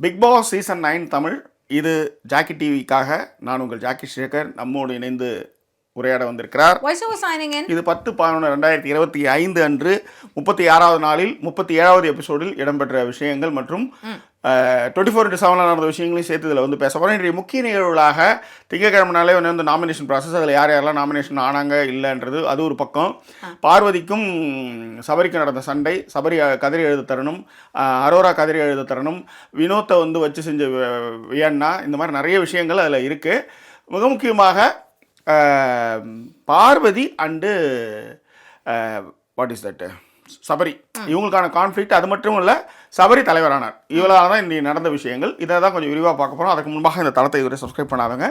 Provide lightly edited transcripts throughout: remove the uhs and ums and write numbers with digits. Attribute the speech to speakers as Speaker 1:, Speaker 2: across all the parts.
Speaker 1: Big Boss season 9 Tamil. இது Jackie டிவிக்காக நான் உங்கள் ஜாக்கி சேகர் நம்மோடு இணைந்து உரையாட வந்திருக்கிறார். இது 10/11/2025 அன்று 36வது நாளில் 37வது எபிசோடில் இடம்பெற்ற விஷயங்கள் மற்றும் 24/7 நடந்த விஷயங்களையும் சேர்த்து இதில் வந்து பேச போகிறோம். இன்றைய முக்கிய நிகழ்வுகளாக திங்கக்கிழமைனாலே வந்து நாமினேஷன் ப்ராசஸ், அதில் யார் யாரெல்லாம் நாமினேஷன் ஆனாங்க இல்லைன்றது அது ஒரு பக்கம். பார்வதிக்கும் சபரிக்கும் நடந்த சண்டை, சபரி கதறி எழுத தரணும், அரோரா கதறி எழுத தரணும், வினோத்தை வந்து வச்சு செஞ்ச வியன்னா, இந்த மாதிரி நிறைய விஷயங்கள் அதில் இருக்குது. மிக முக்கியமாக Parvathi and what is that Sabari இவங்களுக்கான கான்ஃப்ளிக்ட், அது மட்டும் இல்லை சபரி தலைவரானார். இவளாக தான் இன்றைக்கி நடந்த விஷயங்கள். இதை தான் கொஞ்சம் விரிவாக பார்க்க போகிறோம். அதுக்கு முன்பாக இந்த தளத்தை இதுவரை சப்ஸ்கிரைப் பண்ணாதவங்க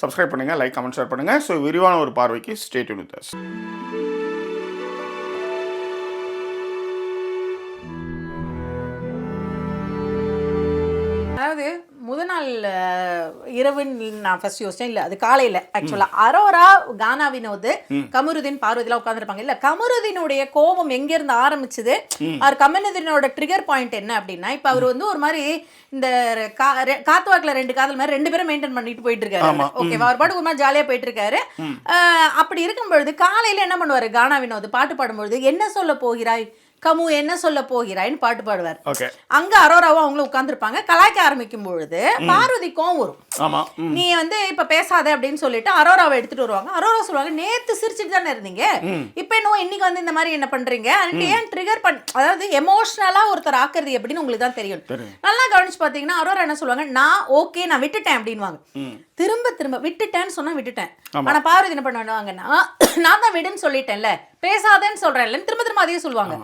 Speaker 1: சப்ஸ்கிரைப் பண்ணுங்கள், லைக் கமெண்ட் ஷேர் பண்ணுங்கள். ஸோ விரிவான ஒரு பார்வைக்கு ஸ்டே டியூன் வித் அஸ்.
Speaker 2: அதாவது முதல் நாள் இரவுன்னு நான் ஃபர்ஸ்ட் யோசிச்சேன். இல்லை, அது காலையில் ஆக்சுவலாக அரோரா, கானா வினோத், கமருதீன், பார்வதிலாம் உட்காந்துருப்பாங்க. இல்லை, கமருதீனுடைய கோபம் எங்கேருந்து ஆரம்பிச்சுது, அவர் கமருதீனோட ட்ரிகர் பாயிண்ட் என்ன அப்படின்னா, இப்போ அவர் வந்து ஒரு மாதிரி இந்த காத்துவாக்கில் 2 காதல் மாதிரி 2 பேரும் மெயின்டைன் பண்ணிட்டு போயிட்டு இருக்காரு. ஓகேவா, அவர் பாட்டு ஒரு மாதிரி ஜாலியாக போயிட்டு இருக்காரு. அப்படி இருக்கும்பொழுது காலையில் என்ன பண்ணுவார் கானா வினோத் பாட்டு பாடும்பொழுது, என்ன சொல்ல போகிறாய் கமு, என்ன சொல்ல போகிறாய்ன்னு பாட்டு பாடுவார். அங்க அரோராவும் அவங்களும் உட்கார்ந்துருப்பாங்க. கலாய்க்க ஆரம்பிக்கும் பொழுது பார்வதி கோவம் வரும். நீ வந்து இப்ப பேசாத அப்படின்னு சொல்லிட்டு அரோராவை எடுத்துட்டு வருவாங்க. அரோரா சொல்லுவாங்க, நேத்து சிரிச்சுட்டு தானே இருந்தீங்க, இப்ப என்ன இன்னைக்கு வந்து இந்த மாதிரி என்ன பண்றீங்க, ஏன் ட்ரிகர் அதாவது எமோஷனலா ஒருத்தர் ஆக்குறது எப்படின்னு உங்களுக்கு தான் தெரியும். நல்லா கவனிச்சு பாத்தீங்கன்னா அரோரா என்ன சொல்லுவாங்க, நான் ஓகே நான் விட்டுட்டேன் அப்படின்வாங்க. திரும்ப திரும்ப விட்டுட்டேன்னு சொன்னா விட்டுட்டேன். ஆனா பார்வதி என்ன பண்ணுவாங்கன்னா, நான் தான் விடுன்னு சொல்லிட்டேன்ல, பேசாதேன்னு சொல்றேன்ல, திரும்ப திரும்ப அதையும் சொல்லுவாங்க.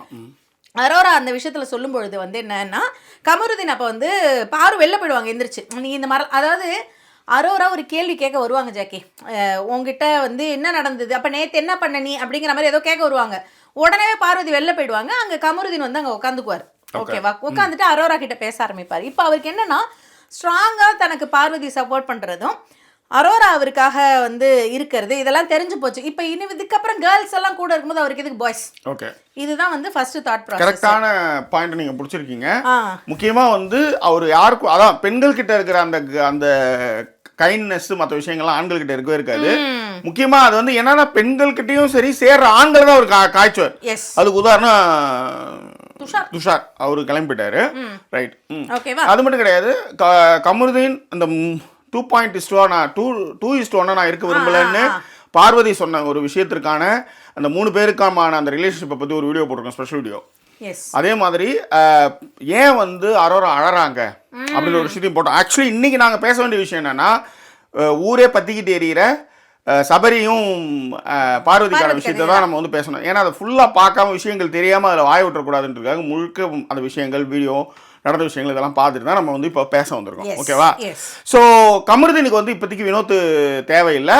Speaker 2: அரோரா அந்த விஷயத்துல சொல்லும் பொழுது வந்து என்னன்னா, கமருதீன் அப்ப வந்து பாரு வெளில போயிடுவாங்க எந்திரிச்சு. நீ இந்த மாதிரி, அதாவது அரோரா ஒரு கேள்வி கேட்க வருவாங்க, ஜாக்கி உங்ககிட்ட வந்து என்ன நடந்தது, அப்ப நேத்து என்ன பண்ண நீ அப்படிங்கிற மாதிரி ஏதோ கேட்க வருவாங்க. உடனே பார்வதி வெளில போயிடுவாங்க. அங்க கமருதீன் வந்து அங்க உட்காந்துக்குவார். ஓகேவா, உட்காந்துட்டு அரோரா கிட்ட பேச ஆரம்பிப்பார். இப்ப அவருக்கு என்னன்னா, ஸ்ட்ராங்கா தனக்கு பார்வதி சப்போர்ட் பண்றதும் அரோரா அவருக்காக வந்து இருக்கிறது இதெல்லாம் தெரிஞ்சு போச்சு. இப்போ இனி இதுக்கப்புறம் கேர்ள்ஸ் எல்லாம் கூட இருக்கும்போது அவருக்கு எதுக்கு பாய்ஸ்? ஓகே, இதுதான் வந்து ஃபர்ஸ்ட் தாட் ப்ராசஸ்.
Speaker 1: கரெக்டான பாயிண்ட் நீங்க பிடிச்சிருக்கீங்க. முக்கியமா வந்து அவர் யாருக்கும், அதான் பெண்கள் கிட்ட இருக்கிற அந்த அந்த கைண்ட்னஸ் மற்ற விஷயங்கள்லாம் ஆண்கள் கிட்ட இருக்கவே இருக்காது. முக்கியமா அது வந்து என்னன்னா, பெண்கள் கிட்டயும் சரி சேர்ற ஆண்கள் தான் ஒரு காய்ச்சுவார். அதுக்கு உதாரணம் துஷார், அவரு கிளம்பிட்டாரு. ரைட், அது மட்டும் கிடையாது. கமருதீன் அந்த 2:1 நான் இருக்க விரும்பலன்னு பார்வதி சொன்ன ஒரு விஷயத்திற்கான அந்த 3 பேருக்கான அந்த ரிலேஷன்ஷிப்பை பற்றி ஒரு வீடியோ போட்டிருக்கோம், ஸ்பெஷல் வீடியோ. அதே மாதிரி ஏன் வந்து அரோரா அழறாங்க அப்படின்ற ஒரு விஷயத்தையும் போட்டோம். ஆக்சுவலி இன்னைக்கு நாங்கள் பேச வேண்டிய விஷயம் என்னன்னா, ஊரே பத்திக்கிட்டு எறிகிற சபரியும் பார்வதிக்கான விஷயத்தை தான் நம்ம வந்து பேசணும். ஏன்னா அதை ஃபுல்லாக பார்க்காம விஷயங்கள் தெரியாமல் அதில் வாய விட்டுறக்கூடாதுன்றதுக்காக முழுக்க அந்த விஷயங்கள் வீடியோ நடந்த விஷயங்கள் இதெல்லாம் பார்த்துட்டு தான் நம்ம வந்து இப்போ பேச வந்திருக்கோம். ஓகேவா, ஸோ கமருதீனுக்கு வந்து இப்போதைக்கு வினோத் தேவையில்லை.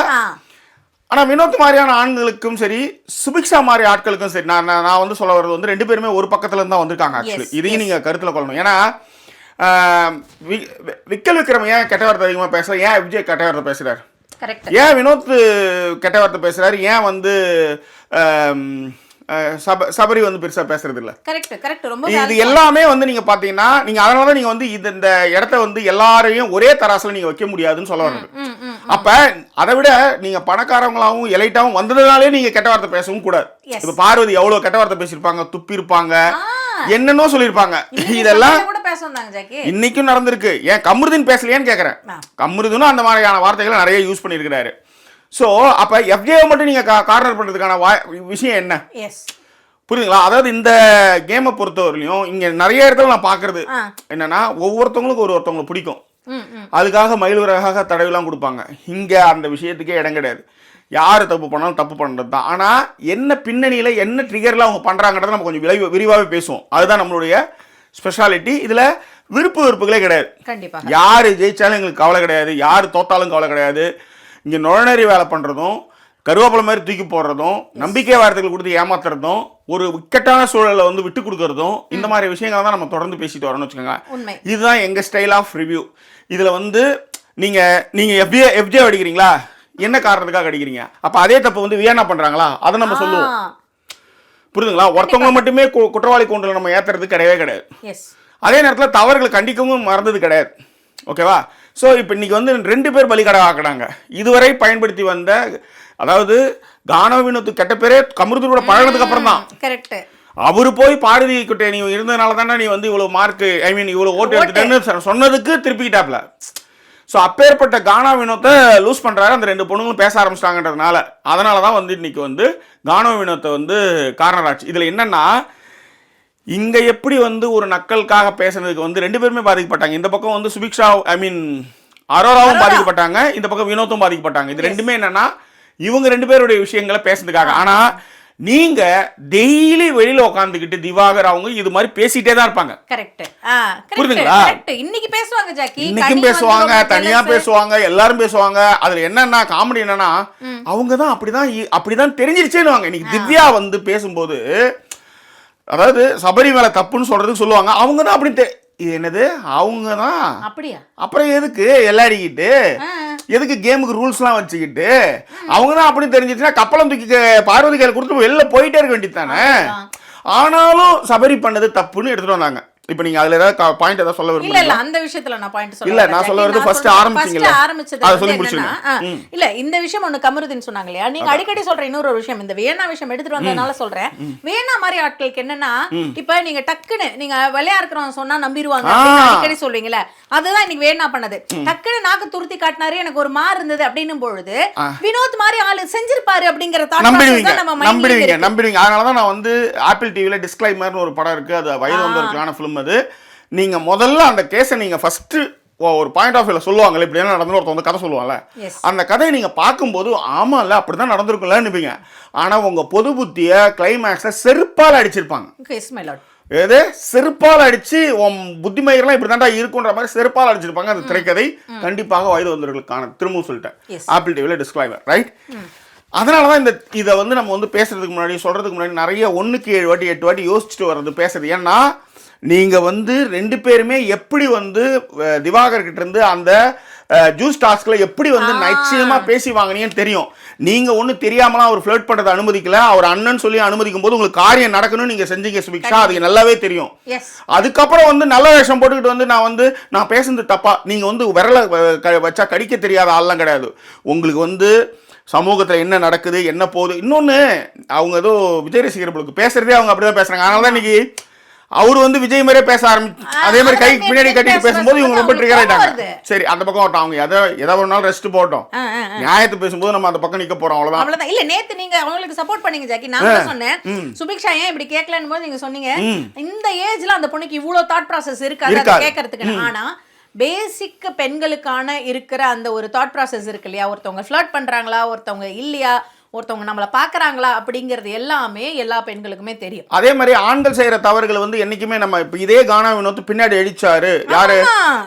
Speaker 1: ஆனால் வினோத் மாதிரியான ஆண்களுக்கும் சரி, சுபிக்ஷா மாதிரி ஆட்களுக்கும் சரி, நான் வந்து சொல்ல வர்றது வந்து 2 பேருமே ஒரு பக்கத்துல இருந்து தான் வந்திருக்காங்க. ஆக்சுவலி இதையும் நீங்கள் கருத்தில் கொள்ளணும். ஏன்னா விக்கல் விக்ரம் ஏன் கெட்ட வார்த்தை அதிகமாக பேசுகிறார், ஏன் விஜய் கெட்ட வார்த்தை பேசுகிறார், ஏன் வினோத் கெட்ட வார்த்தை பேசுகிறாரு, ஏன் வந்து சபரி வந்து பெருசா பேசுறது இல்ல. இது எல்லாமே வந்து நீங்க பாத்தீங்கன்னா, நீங்க அதனாலதான் நீங்க வந்து இந்த இடத்த வந்து எல்லாரையும் ஒரே தராசுல நீங்க வைக்க முடியாதுன்னு சொல்ல வர்றது. அப்ப அதை விட நீங்க பணக்காரங்களாவும் எலைட்டாவும் வந்ததுனாலே நீங்க கெட்ட வார்த்தை பேசவும் கூடாது. இப்ப பார்வதி எவ்வளவு கெட்ட வார்த்தை பேசியிருப்பாங்க, துப்பி இருப்பாங்க, என்னன்னோ சொல்லிருப்பாங்க. இதெல்லாம் இன்னைக்கும் நடந்திருக்கு. ஏன் கமருதீன் பேசலையான்னு கேக்குறேன். கமருதீனும் அந்த மாதிரியான வார்த்தைகளை நிறைய யூஸ் பண்ணிருக்கிறாரு. ஸோ அப்போ எஃப்ஜேவை மட்டும் நீங்கள் கார்னர் பண்ணுறதுக்கான விஷயம் என்ன, புரியுதுங்களா? அதாவது இந்த கேமை பொறுத்தவரையிலையும் இங்கே நிறைய இடத்துல நான் பார்க்குறது என்னன்னா, ஒவ்வொருத்தவங்களுக்கும் ஒருத்தவங்களை பிடிக்கும், அதுக்காக மயிலுறகாக தடவைலாம் கொடுப்பாங்க. இங்கே அந்த விஷயத்துக்கே இடம் கிடையாது. யார் தப்பு பண்ணாலும் தப்பு பண்ணுறது தான். ஆனால் என்ன பின்னணியில் என்ன ட்ரிகரில் அவங்க பண்ணுறாங்கன்றத நம்ம கொஞ்சம் விரிவாகவே பேசுவோம். அதுதான் நம்மளுடைய ஸ்பெஷாலிட்டி. இதில் விருப்பு வெறுப்புகளே கிடையாது. கண்டிப்பாக யார் ஜெயிச்சாலும் எங்களுக்கு கவலை கிடையாது, யார் தோத்தாலும் கவலை கிடையாது. இங்கே நுழைநறி வேலை பண்ணுறதும், கருவேப்பிலை மாதிரி தூக்கி போடுறதும், நம்பிக்கை வார்த்தைகள் கொடுத்து ஏமாத்துறதும், ஒரு இக்கட்டான சூழலை வந்து விட்டு கொடுக்கறதும், இந்த மாதிரி விஷயங்களை தான் நம்ம தொடர்ந்து பேசிட்டு வரோம்னு வச்சுக்கோங்க. இதுதான் எங்கள் ஸ்டைல் ஆஃப் ரிவ்யூ. இதில் வந்து நீங்கள் எஃப்ஜே அடிக்கிறீங்களா, என்ன காரணத்துக்காக அடிக்கிறீங்க, அப்போ அதே தப்பு வந்து வியன்னா பண்ணுறாங்களா, அதை நம்ம சொல்லுவோம். புரியுதுங்களா? ஒருத்தவங்களை மட்டுமே குற்றவாளி கூண்டில் நம்ம ஏற்றுறது கிடையவே கிடையாது. அதே நேரத்தில் தவறுகளை கண்டிக்கவும் மறந்தது கிடையாது. ஓகேவா? ஸோ இப்போ இன்னைக்கு வந்து 2 பேர் பலிகடா ஆக்கினாங்க. இதுவரை பயன்படுத்தி வந்த, அதாவது கானா வினோத் கெட்ட பேரே கமருதீனோட பழகினதுக்கு அப்புறம் தான்.
Speaker 2: கரெக்ட்.
Speaker 1: அவரு போய் பாரதி கிட்ட நீ இருந்ததுனால தானே நீ வந்து இவ்வளவு மார்க், ஐ மீன் இவ்வளவு ஓட்டு எடுத்துட்டேன்னு சொன்னதுக்கு திருப்பிக்கிட்டாப்ல. ஸோ அப்பேற்பட்ட கானா வினோத்தை லூஸ் பண்றாரு. அந்த 2 பொண்ணுங்களும் பேச ஆரம்பிச்சிட்டாங்கன்றதுனால, அதனால தான் வந்து இன்னைக்கு வந்து கானா வினோத்தை வந்து கார்னர் ஆச்சு. இதுல என்னன்னா, இங்க எப்படி வந்து ஒரு நக்கலுக்காக பேசுனதுக்கு வந்து 2 பேருமே பாதிக்கப்பட்டாங்க. இந்த பக்கம் வந்து சுபிக்ஷா, ஐ மீன் அரோராவும் பாதிக்கப்பட்டாங்க, இந்த பக்கம் வினோத்தும் பாதிக்கப்பட்டாங்க. இது ரெண்டுமே என்னன்னா, இவங்க 2 பேருடைய விஷயங்களை பேசுறதுக்காக. ஆனா நீங்க டெய்லி வெளியில உட்காந்துக்கிட்டு திவாகர் அவங்க இது மாதிரி பேசிட்டே தான் இருப்பாங்க.
Speaker 2: கரெக்ட்.
Speaker 1: புரியுதுங்களா?
Speaker 2: இன்னைக்கு பேசுவாங்க ஜாக்கி,
Speaker 1: இன்னைக்கும் பேசுவாங்க, தனியா பேசுவாங்க, எல்லாரும் பேசுவாங்க. அதுல என்னன்னா காமெடி என்னன்னா, அவங்க தான் அப்படிதான் தெரிஞ்சிருச்சேன்னு. இன்னைக்கு திவ்யா வந்து பேசும்போது, அதாவது சபரி மேல தப்புன்னு சொல்றதுக்கு சொல்லுவாங்க, அவங்க தான் அப்படி இது என்னது அவங்க தான்
Speaker 2: அப்படியா?
Speaker 1: அப்புறம் எதுக்கு எல்லாரிக்கிட்டு, எதுக்கு கேமுக்கு ரூல்ஸ்லாம் வச்சுக்கிட்டு, அவங்க தான் அப்படி தெரிஞ்சிச்சுன்னா கப்பலம் தூக்கி பார்வதி கையில் கொடுத்து வெளில போயிட்டே இருக்க வேண்டியது தானே. ஆனாலும் சபரி பண்ணது தப்புன்னு எடுத்துட்டு வந்தாங்க. இப்போ நீங்க அதுல ஏதாவது பாயிண்ட் ஏதாவது சொல்ல விரும்புறீங்களா?
Speaker 2: இல்ல அந்த விஷயத்துல நான் பாயிண்ட் சொல்ல
Speaker 1: இல்ல, நான் சொல்ல வரது ஃபர்ஸ்ட் ஆரம்பிச்சீங்கல, அத சொல்லி முடிச்சிருங்க.
Speaker 2: இல்ல இந்த விஷயம் ஒன்னு கமருதீன் சொன்னாங்க இல்லையா, நீங்க அடிக்கடி சொல்ற இன்னொரு விஷயம், இந்த வேணா விஷயம் எடுத்துட்டு வந்ததனால சொல்றேன். வேணா மாதிரி ஆட்களுக்கு என்னன்னா, இப்ப நீங்க டக்குன்னு நீங்க விளையா இருக்கிறவங்க சொன்னா நம்பிடுவாங்க அப்படின்னு அடிக்கடி சொல்வீங்கல்ல, அதுதான் இன்னைக்கு வேணா பண்ணது. டக்குன்னு நாக்கு துருத்தி காட்டினாரு, எனக்கு ஒரு மாறு இருந்தது அப்படின்னும் பொழுது வினோத் மாதிரி ஆளு செஞ்சிருப்பாரு அப்படிங்கிற தாட்
Speaker 1: நம்பிடுவீங்க. அதனாலதான் நான் வந்து ஆப்பிள் டிவில டிஸ்க்ளைமர்னு ஒரு படம் இருக்கு, அது வயது வந்தவர்களுக்கான ஃபிலிம். அது நீங்க முதல்ல அந்த கேஸை நீங்க ஃபர்ஸ்ட் ஒரு பாயிண்ட் ஆஃப் வியூல சொல்லுவாங்கல்ல, இப்படி என்ன நடந்து ஒருத்தவங்க கதை சொல்லுவாங்கல்ல, அந்த கதையை நீங்க பார்க்கும்போது ஆமா இல்ல அப்படிதான் நடந்திருக்கும்லன்னுப்பீங்க. ஆனா உங்க பொது புத்திய கிளைமேக்ஸ்ல செருப்பால் அடிச்சிருப்பாங்க. ஏதே செருப்பால் அடிச்சு புத்திமயெல்லாம் இப்படி தாண்டா இருக்குன்ற மாதிரி செருப்பால் அடிச்சிருப்பாங்க. அந்த திரைக்கதை கண்டிப்பாக வயது வந்தவர்களுக்கான, திரும்பவும் சொல்லிட்டேன், ஆப்பிள் டிவில டிஸ்க்ளைமர், ரைட்? அதனாலதான் இதை வந்து நம்ம வந்து பேசுறதுக்கு முன்னாடி சொல்றதுக்கு முன்னாடி நிறைய 1க்கு 7 வாட்டி 8 வாட்டி யோசிச்சுட்டு வர்றது பேசுறது. ஏன்னா நீங்க வந்து 2 பேருமே எப்படி வந்து திவாகர் கிட்ட இருந்து அந்த ஜூஸ் டாஸ்க்ல எப்படி வந்து நிச்சயமா பேசி வாங்கினீங்கன்னு தெரியும். நீங்க ஒண்ணு தெரியாமலாம் அவர் ஃப்ளர்ட் பண்றதை அனுமதிக்கல, அவர் அண்ணன் சொல்லி அனுமதிக்கும் போது உங்களுக்கு காரியம் நடக்கணும்னு நீங்க செஞ்சீங்க சுபிக்ஷா, அதுக்கு நல்லாவே தெரியும். அதுக்கப்புறம் வந்து நல்ல வேஷம் போட்டுக்கிட்டு வந்து நான் பேசுறது தப்பா, நீங்க வந்து விரல வச்சா கடிக்க தெரியாத ஆள்லாம் கிடையாது. உங்களுக்கு வந்து சமூகத்தில் என்ன நடக்குது, என்ன போகுது. இன்னொன்று, அவங்க ஏதோ விஜய் ரசிகர்களுக்கு பேசுறதே அவங்க அப்படிதான் பேசுறாங்க. அதனால தான் இன்னைக்கு அவர் வந்து விஜய் மாதிரியே பேச ஆரம்பிச்சு, அதே மாதிரி கை பின்னாடி கட்டிட்டு பேசும்போது இவங்க ரொம்ப ட்ரிகர் ஆயிட்டாங்க. சரி, அந்த பக்கம் வரட்டும், அவங்க எதை ஒரு நாள் ரெஸ்ட் போட்டோம், நியாயத்தை பேசும்போது நம்ம அந்த பக்கம் நிக்க போறோம், அவ்வளவுதான்.
Speaker 2: இல்ல நேத்து நீங்க அவங்களுக்கு சப்போர்ட் பண்ணீங்க ஜாக்கி, நான் சொன்னேன் சுபிக்ஷா ஏன் இப்படி கேட்கலன்னு போது நீங்க சொன்னீங்க இந்த ஏஜ்ல அந்த பொண்ணுக்கு இவ்வளவு தாட் ப்ராசஸ் இருக்காது கேட்கறதுக்கு. ஆனா பேசிக் பெண்களுக்கான இருக்கிற அந்த ஒரு தாட் ப்ராசஸ் இருக்கு இல்லையா, ஒருத்தவங்க ஃப்ளர்ட் பண்றாங்களா, ஒருத்தவங்க இல்லையா, ஒருத்தவங்க நம்மள பாக்குறாங்களா அப்படிங்கிறது எல்லாமே எல்லா பெண்களுக்குமே தெரியும்.
Speaker 1: அதே மாதிரி ஆண்கள் செய்யற தவறுகள் வந்து என்னைக்குமே நம்ம இப்ப இதே கானா வினோத் பின்னாடி அடிச்சாரு, யாரு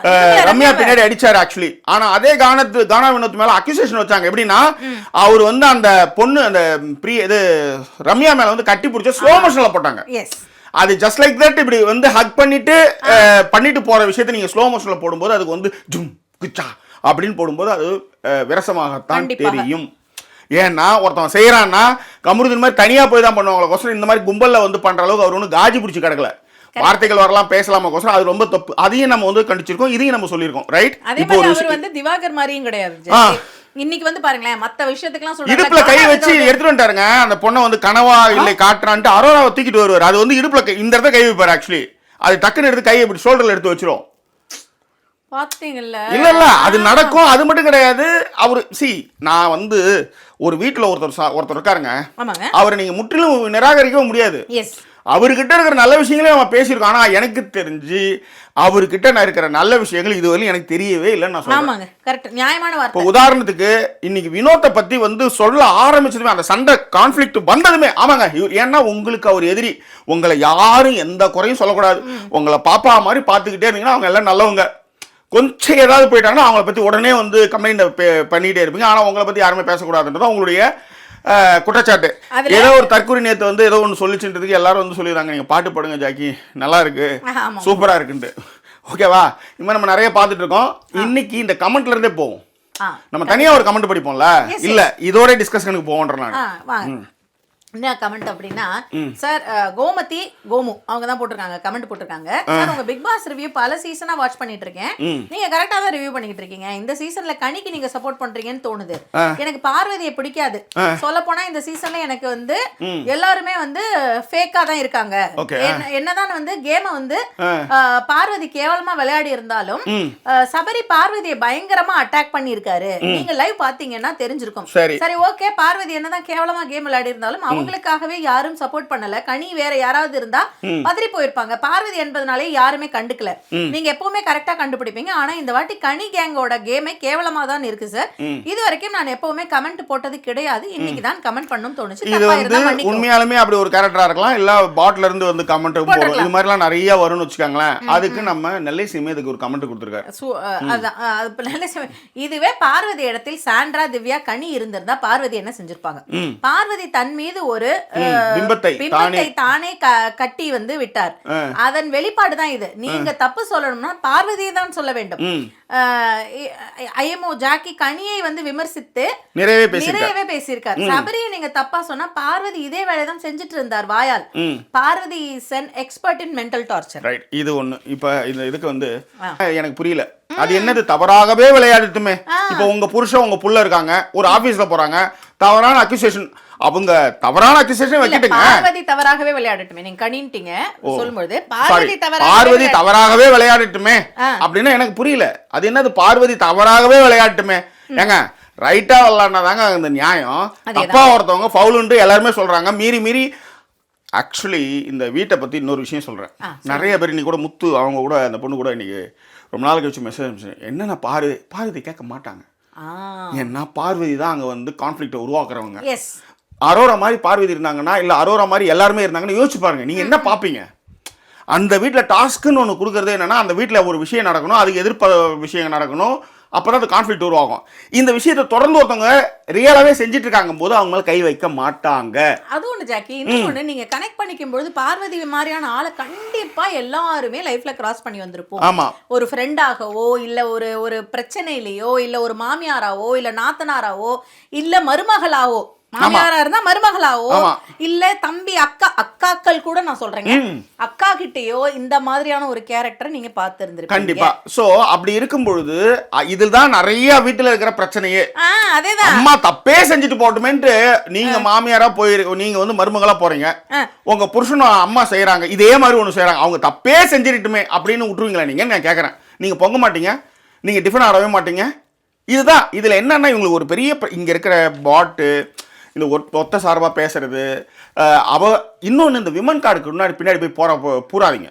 Speaker 1: ரம்யா பின்னாடி அடிச்சாரு ஆக்சுவலி. ஆனா அதே கானா வினோத் மேல அக்யூசேஷன் வச்சாங்க. எப்படின்னா அவர் வந்து அந்த பொண்ணு அந்த இது ரம்யா மேல வந்து கட்டி பிடிச்ச ஸ்லோ மோஷன்ல போட்டாங்க. அது ஜஸ்ட் லைக் தட் இப்படி வந்து ஹக் பண்ணிட்டு போற விஷயத்தை நீங்க ஸ்லோ மோஷன்ல போடும்போது அதுக்கு வந்து ஜும் குச்சா அப்படின்னு போடும்போது அது விரசமாகத்தான் தெரியும். ஏன்னா ஒருத்தவன் செய்யறான்னா கமருதீன் மாதிரி தனியா போய் தான் பண்ணுவாங்க. இந்த மாதிரி கும்பல்ல வந்து பண்ற அளவுக்கு அவர் ஒன்றும் காஜி பிடிச்சி கிடக்கல. வார்த்தைகள் வரலாம், பேசலாமா, அது ரொம்ப தப்பு. அதையும் நம்ம வந்து கண்டிச்சிருக்கோம், இதையும் நம்ம சொல்லியிருக்கோம், ரைட்?
Speaker 2: இப்போ அவர் வந்து திவாகர் மாதிரியும் கிடையாது. இன்னைக்கு வந்து பாருங்களேன், மத்த விஷயத்துக்குலாம் சொல்றாங்க,
Speaker 1: இடுப்புல கை வச்சு எடுத்துட்டு வந்துட்டாருங்க. அந்த பொண்ணை வந்து கனவா இல்லை காட்டுறான்ட்டு அரோராவை தூக்கிட்டு வருவார். அது வந்து இடுப்புல இந்த இடத்த கை வைப்பாரு. ஆக்சுவலி அது டக்குன்னு எடுத்து கையை இப்படி ஷோல்டர்ல எடுத்து வச்சிரும்.
Speaker 2: பாத்தீங்கல்ல?
Speaker 1: இல்ல அது நடக்கும். அது மட்டும் கிடையாது. அவரு நான் வந்து ஒரு வீட்டுல ஒருத்தர் இருக்காருங்க, அவரை நீங்க முற்றிலும் நிராகரிக்கவும் முடியாது. அவர்கிட்ட இருக்கிற நல்ல விஷயங்களையும் அவன் பேசியிருக்கான். ஆனா எனக்கு தெரிஞ்சு அவர்கிட்ட நான் இருக்கிற நல்ல விஷயங்கள் இதுவரையும் எனக்கு தெரியவே இல்லைன்னு நான் சொல்றேன். இப்போ உதாரணத்துக்கு இன்னைக்கு வினோத்தை பத்தி வந்து சொல்ல ஆரம்பிச்சதுமே, அந்த சண்டை கான்ஃபிளிக்ட் வந்ததுமே, ஆமாங்க ஏன்னா உங்களுக்கு அவர் எதிரி, உங்களை யாரும் எந்த குறையும் சொல்லக்கூடாது, உங்களை பாப்பா மாதிரி பார்த்துக்கிட்டே இருந்தீங்கன்னா அவங்க எல்லாம் நல்லவங்க, கொஞ்சம் ஏதாவது போயிட்டாங்கன்னா அவங்கள பத்தி உடனே வந்து கம்ப்ளைண்ட் பண்ணிட்டே இருப்பீங்க, ஆனா உங்களை பத்தி யாருமே பேசக்கூடாதுன்றது உங்களுடைய குற்றச்சாட்டு. ஏதோ ஒரு தற்கொலை நேத்து வந்து ஏதோ ஒன்று சொல்லிச்சுன்றதுக்கு எல்லாரும் வந்து சொல்லிடுறாங்க, நீங்க பாட்டு பாடுங்க ஜாக்கி, நல்லா இருக்கு, சூப்பரா இருக்குன்ட்டு. ஓகேவா? இனிமே நம்ம நிறைய பார்த்துட்டு இருக்கோம். இன்னைக்கு இந்த கமெண்ட்ல இருந்தே போவோம். நம்ம தனியா ஒரு கமெண்ட் படிப்போம்ல, இல்ல இதோட டிஸ்கஷனுக்கு போவோன்ற நான்.
Speaker 2: என்ன கமெண்ட் அப்படின்னா சார் கோமதி கோமு அவங்க தான் போட்டிருக்காங்க கமெண்ட் போட்டிருக்காங்க சார் உங்க பிக் பாஸ் ரிவ்யூ பல சீசனா வாட்ச் பண்ணிட்டு இருக்கேன் நீங்க கரெக்டா தான் ரிவ்யூ பண்ணிட்டு இருக்கீங்க இந்த சீசன்ல கனிக்கு நீங்க சப்போர்ட் பண்றீங்கன்னு தோணுது எனக்கு பார்வதியை பிடிக்காது சொல்ல போனா இந்த சீசன்ல எனக்கு வந்து எல்லாருமே வந்து ஃபேக்கா தான் இருக்காங்க என்னதான் வந்து கேம வந்து பார்வதி கேவலமா விளையாடி இருந்தாலும் சபரி பார்வதியை பயங்கரமா அட்டாக் பண்ணி இருக்காரு நீங்க லைவ் பாத்தீங்கன்னா தெரிஞ்சிருக்கும் சரி ஓகே பார்வதி என்னதான் கேவலமா கேம் விளையாடி இருந்தாலும் அவங்களுக்காகவே யாரும் சப்போர்ட் பண்ணல கனி வேற யாராவது இருந்தா பதறி போயிருப்பாங்க பார்வதி என்பதனாலே யாருமே கண்டுக்கல நீங்க எப்பவுமே கரெக்டா கண்டுபிடிப்பீங்க ஆனா இந்த வாட்டி கனி கேங்கோட கேமே கேவலமா தான் இருக்கு சார் இது வரைக்கும் நான் எப்பவுமே கமெண்ட் போட்டது கிடையாது இன்னைக்கு தான் கமெண்ட் பண்ணனும் தோணுச்சு
Speaker 1: இது வந்து உண்மையாலுமே அப்படி ஒரு கேரக்டரா இருக்கலாம் இல்ல பாட்ல இருந்து வந்து கமெண்ட் போடும் இது மாதிரி எல்லாம் நிறைய வரும்னு வெச்சுக்கங்களேன் அதுக்கு நம்ம நெல்லை சிமே இதுக்கு ஒரு கமெண்ட் கொடுத்திருக்காரு
Speaker 2: அதான் நெல்லை சிமே இதுவே பார்வதி இடத்தில் சாண்ட்ரா திவ்யா கனி இருந்திருந்தா பார்வதி என்ன செஞ்சிருப்பாங்க பார்வதி தன் மீது ஒரு பிம்பத்தை தானே கட்டி வந்து விட்டார் அதன் வெளிப்பாடு தான் இது நீங்க தப்பு சொல்லணும்னா பார்வதியை தான் சொல்ல வேண்டும் ஐஎம்ஓ ஜாக்கி கனியை வந்து விமர்சித்து நிறையவே பேசியிருக்கார் சபரியை நீங்க தப்பா சொன்னா பார்வதி இதே வேலைதான் செஞ்சுட்டு இருந்தார் வாயால் Parvathi is an expert in mental torture
Speaker 1: right இது ஒண்ணு இப்ப இந்த இதுக்கு வந்து எனக்கு புரியல அது என்னது தவறாகவே விளையாடட்டுமே இப்ப உங்க புருஷன் உங்க புள்ள இருக்காங்க ஒரு ஆபீஸ்ல போறாங்க தவறான அக்யூசேஷன் அவங்க தவறான அக்யூசேஷன் வைக்கிட்டுங்க
Speaker 2: பார்வதி தவறாகவே விளையாடட்டுமே நீங்க கணின்ட்டீங்க சொல்லும்போது
Speaker 1: பார்வதி தவறாகவே விளையாடட்டுமே அப்படின்னா எனக்கு புரியல அது என்னது பார்வதி தவறாகவே விளையாடட்டுமே ஏங்க ரைட்டா விளையாடினாதாங்க அந்த நியாயம் தப்பா ஒருத்தவங்க ஃபவுலுன்ட்டு எல்லாருமே சொல்றாங்க மீறி ஆக்சுவலி இந்த வீட்டை பத்தி இன்னொரு விஷயம் சொல்றேன் நிறைய பேர் இன்னைக்கு கூட முத்து அவங்க கூட அந்த பொண்ணு கூட இன்னைக்கு ரொம்ப நாளைக்கு வச்சு மெசேஜ் என்னன்னா பார்வதி கேட்க மாட்டாங்க ஏன்னா பார்வதி தான் அங்க வந்து கான்ஃபிளிக்ட்டை உருவாக்குறவங்க அரோரா மாதிரி பார்வதி இருந்தாங்கன்னா இல்ல அரோரா மாதிரி எல்லாருமே இருந்தாங்கன்னு யோசிச்சு பாருங்க நீங்க என்ன பாப்பீங்க அந்த வீட்டில் டாஸ்க்குன்னு ஒன்று கொடுக்குறது என்னன்னா அந்த வீட்டில் ஒரு விஷயம் நடக்கணும் அதுக்கு எதிர்ப்பு விஷயம் நடக்கணும் அப்பதான் அது கான்ஃபிளிக்ட் உருவாகும் இந்த விஷயத்தை தொடர்ந்து ஒருத்தவங்க ரியலாவே செஞ்சுட்டு இருக்காங்க போது அவங்க மேல கை வைக்க மாட்டாங்க
Speaker 2: அது ஒண்ணு ஜாக்கி இன்னொன்னு நீங்க கனெக்ட் பண்ணிக்கும் பொழுது பார்வதி மாதிரியான ஆளை கண்டிப்பா எல்லாருமே லைஃப்ல கிராஸ் பண்ணி வந்திருப்போம்
Speaker 1: ஆமா
Speaker 2: ஒரு ஃப்ரெண்டாகவோ இல்ல ஒரு பிரச்சனையிலயோ இல்ல ஒரு மாமியாராவோ இல்ல நாத்தனாராவோ இல்ல மருமகளாவோ மாமியாரா இருந்தா மருமகளாவோ இல்ல தம்பி அக்காக்கள் கூட நான் சொல்றேங்க அக்கா கிட்டயோ இந்த மாதிரியான ஒரு கேரக்டர் நீங்க பார்த்திருந்திருப்பீங்க
Speaker 1: கண்டிப்பா சோ அப்படி இருக்கும் பொழுது இதுதான் நிறைய வீட்டுல இருக்கிற பிரச்சனையே
Speaker 2: அதேதான்
Speaker 1: அம்மா தப்பே செஞ்சுட்டு போட்டுமேன்ட்டு நீங்க மாமியாரா நீங்க வந்து மருமகளா போறீங்க உங்க புருஷனும் அம்மா செய்யறாங்க இதே மாதிரி ஒண்ணு செய்யறாங்க அவங்க தப்பே செஞ்சிருட்டுமே அப்படின்னு விட்டுருவீங்களா நீங்க நான் கேக்குறேன் நீங்க பொங்க மாட்டீங்க நீங்க டிஃபன் ஆடவே மாட்டீங்க இதுதான் இதுல என்னன்னா இவங்களுக்கு ஒரு பெரிய இங்க இருக்கிற பாட்டு இந்த ஒத்த சார்பா பேசுறது இன்னொன்னு இந்த விமன் கார்டுக்கு முன்னாடி பின்னாடி போய் பூராதீங்க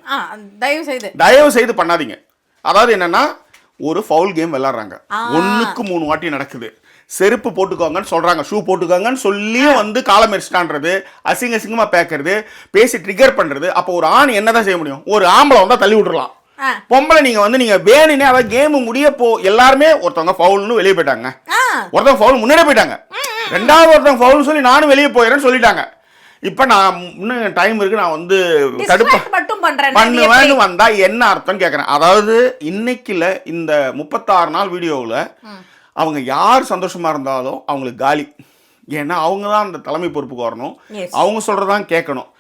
Speaker 1: தயவு செய்து பண்ணாதீங்க அதாவது என்னன்னா ஒரு ஃபவுல் கேம் விளையாடுறாங்க 1க்கு 3 வாட்டி நடக்குது செருப்பு போட்டுக்கோங்கன்னு சொல்றாங்க ஷூ போட்டுக்கோங்கன்னு சொல்லியும் வந்து காலம் எரிச்சிட்டான்றது அசிங்கமா பேக்கிறது பேசி ட்ரிகர் பண்றது அப்போ ஒரு ஆண் என்னதான் செய்ய முடியும் ஒரு ஆம்பளை வந்தா தள்ளி விட்டுறலாம் பொம்பளை நீங்க வேணுனே அதாவது கேம் முடிய எல்லாருமே ஒருத்தவங்க ஃபவுல்னு வெளியே போயிட்டாங்க ஒருத்தவங்க ஃபவுல் முன்னாடியே போயிட்டாங்க ரெண்டாவது ஒருத்தவங்க ஃபவுல் சொல்லி நானும் வெளியே போயிடுறேன்னு சொல்லிட்டாங்க இப்ப நான் இன்னும் டைம் இருக்கு நான் வந்து தடுப்பு பண்ணுவேன்னு வந்தா என்ன அர்த்தம் கேட்கறேன் அதாவது இன்னைக்குல இந்த 36 நாள் வீடியோவில் அவங்க யார் சந்தோஷமா இருந்தாலும் அவங்களுக்கு காலி ஏன்னா அவங்க தான் அந்த தலைமை பொறுப்புக்கு வரணும் அவங்க சொல்றதான் கேட்கணும்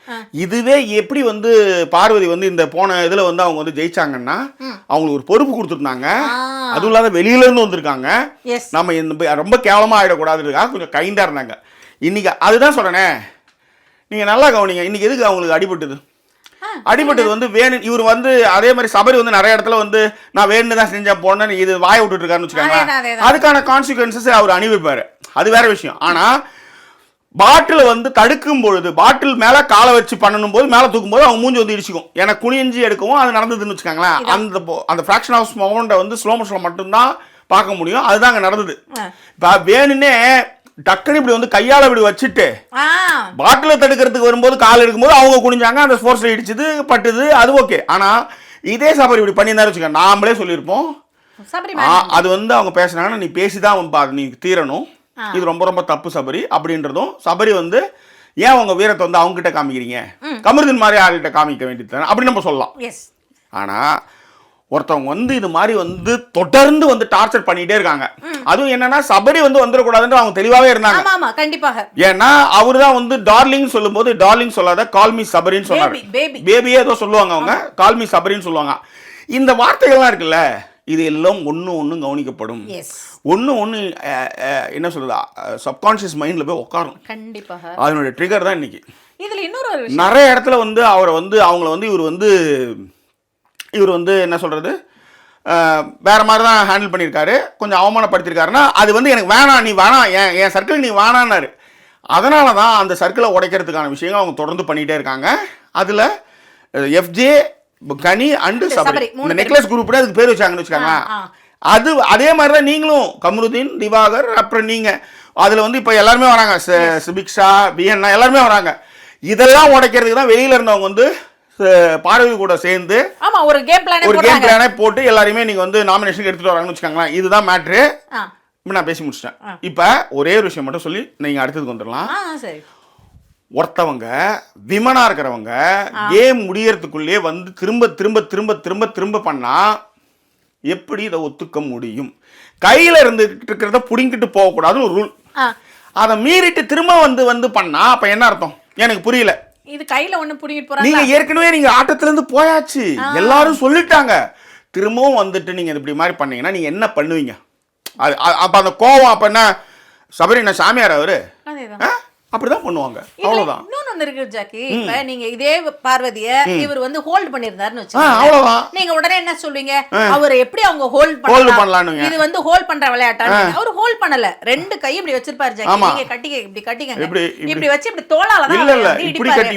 Speaker 1: இதுவே எப்படி வந்து பார்வதி வந்து இந்த போன இதுல வந்து அவங்க வந்து ஜெயிச்சாங்கன்னா அவங்களுக்கு ஒரு பொறுப்பு கொடுத்துருந்தாங்க அதுவும் இல்லாத வெளியில இருந்து வந்திருக்காங்க நம்ம ரொம்ப கேவலமா ஆயிடக்கூடாதுக்காக கொஞ்சம் கைண்டா இருந்தாங்க இன்னைக்கு அதுதான் சொல்றேனே நீங்க நல்லா கவனிங்க இன்னைக்கு எதுக்கு அவங்களுக்கு அடிபட்டது வந்து வேணும் இவர் வந்து அதே மாதிரி சபரி வந்து நிறைய இடத்துல வந்து நான் வேணுன்னு தான் செஞ்சா போனேன்னு இது வாய விட்டுட்டு இருக்காருன்னு வச்சுக்கோங்க அதுக்கான கான்சிக்வன்சஸ் அவர் அனுபவிப்பாரு அது வேற விஷயம் ஆனா பாட்டில் வந்து தடுக்கும் பொழுது பாட்டில் மேல காலை வச்சு பண்ணணும் போது மேல தூக்கும் போது அவங்க மூஞ்சி வந்து இடிச்சுக்கும் எனக்கு குனிஞ்சி எடுக்கவும் அது நடந்ததுன்னு வச்சுக்கோங்களேன் அந்த ஃபிராக்ஷன் ஆஃப் மவுண்டை வந்து ஸ்லோ மோஷன்ல மட்டும்தான் பார்க்க முடியும் அதுதான் அங்க நடந்தது வேணுன்னே டக்குனு இப்படி வந்து கையால இப்படி வச்சுட்டு பாட்டில தடுக்கிறதுக்கு வரும்போது கால் எடுக்கும்போது அவங்க குனிஞ்சாங்க அந்த ஸ்போர்ட்ஸ்ல இடிச்சது பட்டுது அது ஓகே ஆனா இதே சபரி இப்படி பண்ணியிருந்தாரு வச்சுக்கோங்க நாமளே சொல்லியிருப்போம் அது வந்து அவங்க பேசுனாங்கன்னா நீ பேசிதான் நீ தீரணும் இது ரொம்ப ரொம்ப தப்பு சபரி அப்படின்றதும் சபரி வந்து ஏன் உங்க வீரத்தை வந்து அவங்க கிட்ட காமிக்கிறீங்க கமருதீன் மாதிரி ஆள்கிட்ட காமிக்க வேண்டியது அப்படின்னு நம்ம சொல்லலாம் ஆனா ஒருத்தவங்க வந்து இது மாதிரி வந்து தொடர்ந்து வந்து டார்ச்சர் பண்ணிட்டே இருக்காங்க. அதுவும் என்னன்னா சபரி வந்து வந்துடக்கூடாதுன்னு அவங்க தெளிவாவே இருந்தாங்க.
Speaker 2: ஆமா கண்டிப்பாக.
Speaker 1: ஏன்னா அவரு தான் வந்து டார்லிங் சொல்லும்போது டார்லிங் சொல்லாத கால் மீ சபரின்னு சொன்னாரு. பேபியே ஏதோ சொல்லுவாங்க அவங்க, கால் மீ சபரின்னு சொல்லுவாங்க. இந்த வார்த்தைகள்லாம் இருக்குல்ல, இது எல்லாம் ஒன்று கவனிக்கப்படும். ஒன்று என்ன சொல்லுதா சப்கான்ஷியஸ் மைண்ட்ல போய் உட்காரும்.
Speaker 2: கண்டிப்பாக
Speaker 1: அதனுடைய ட்ரிகர் தான் இன்னைக்கு.
Speaker 2: இதுல இன்னொரு
Speaker 1: நிறைய இடத்துல வந்து அவரை வந்து அவங்கள வந்து இவர் வந்து என்ன சொல்றது வேற மாதிரி தான் ஹேண்டில் பண்ணியிருக்காரு. கொஞ்சம் அவமானப்படுத்திருக்காருன்னா அது வந்து எனக்கு வேணாம், நீ வேணாம், என் சர்க்கிள் நீ வேணான்னாரு. அதனால தான் அந்த சர்க்கிளை உடைக்கிறதுக்கான விஷயங்கள் அவங்க தொடர்ந்து பண்ணிகிட்டே இருக்காங்க. அதில் எஃப்ஜே, கனி அண்டு சபரி இந்த நெக்லஸ் குரூப்னு அதுக்கு பேர் வச்சாங்கன்னு வச்சுக்காங்க. அது அதே மாதிரி தான் நீங்களும் கமருதீன், திவாகர், அப்புறம் நீங்கள் அதில் வந்து இப்போ எல்லாருமே வராங்க, சுபிக்ஷா, வியன்னா எல்லாருமே வராங்க. இதெல்லாம் உடைக்கிறதுக்கு தான் வெளியில் இருந்தவங்க வந்து பார்வதி கூட சேர்ந்து
Speaker 2: ஒரு கேம் பிளானே
Speaker 1: போட்டு எல்லாரையுமே நீங்க வந்து நாமினேஷனுக்கு எடுத்துட்டு வராங்கன்னு வச்சுக்கோங்களேன். இதுதான் மேட்ரு. நான் பேசி முடிச்சிட்டேன். இப்போ ஒரே ஒரு விஷயம் மட்டும் சொல்லி நீங்க அடுத்ததுக்கு வந்துடலாம். ஒருத்தவங்க விமனா இருக்கிறவங்க கேம் முடியறதுக்குள்ளே வந்து திரும்ப திரும்ப திரும்ப திரும்ப திரும்ப பண்ணா எப்படி இதை ஒத்துக்க முடியும்? கையில இருந்துட்டு இருக்கிறத புடிங்கிட்டு போகக்கூடாதுன்னு ஒரு ரூல். அதை மீறிட்டு திரும்ப வந்து பண்ணா அப்ப என்ன அர்த்தம் எனக்கு புரியல.
Speaker 2: இது கையில ஒண்ணு புடிங்கிட்டு போறாங்க.
Speaker 1: நீங்க ஏற்கனவே நீங்க ஆட்டத்துல இருந்து போயாச்சு, எல்லாரும் சொல்லிட்டாங்க. திரும்பவும் வந்துட்டு நீங்க இப்படி மாதிரி பண்ணீங்கன்னா நீங்க என்ன பண்ணுவீங்க? அப்ப அந்த கோவம் அப்ப என்ன சபரி என்ன சாமியார் அவரு? அப்படிதான் பண்ணுவாங்க. அவ்வளவுதான்.
Speaker 2: இன்னொன்னு இருக்கு ஜாக்கி. இப்ப நீங்க இதே பார்வதிய இவர் வந்து ஹோல்ட் பண்ணிருந்தாருன்னு வச்சுக்கோங்க, அவ்வளவுதான். நீங்க உடனே என்ன சொல்வீங்க? அவர் எப்படி அவங்க ஹோல்ட் பண்ணலாம், இது வந்து ஹோல்ட் பண்ற விளையாட்டா? அவர் ஹோல்ட் பண்ணல, ரெண்டு கையும் இப்படி வச்சிருப்பாரு ஜாக்கி. நீங்க கட்டிங்க, இப்படி கட்டிங்க, இப்படி வச்சு இப்படி தோளால தான்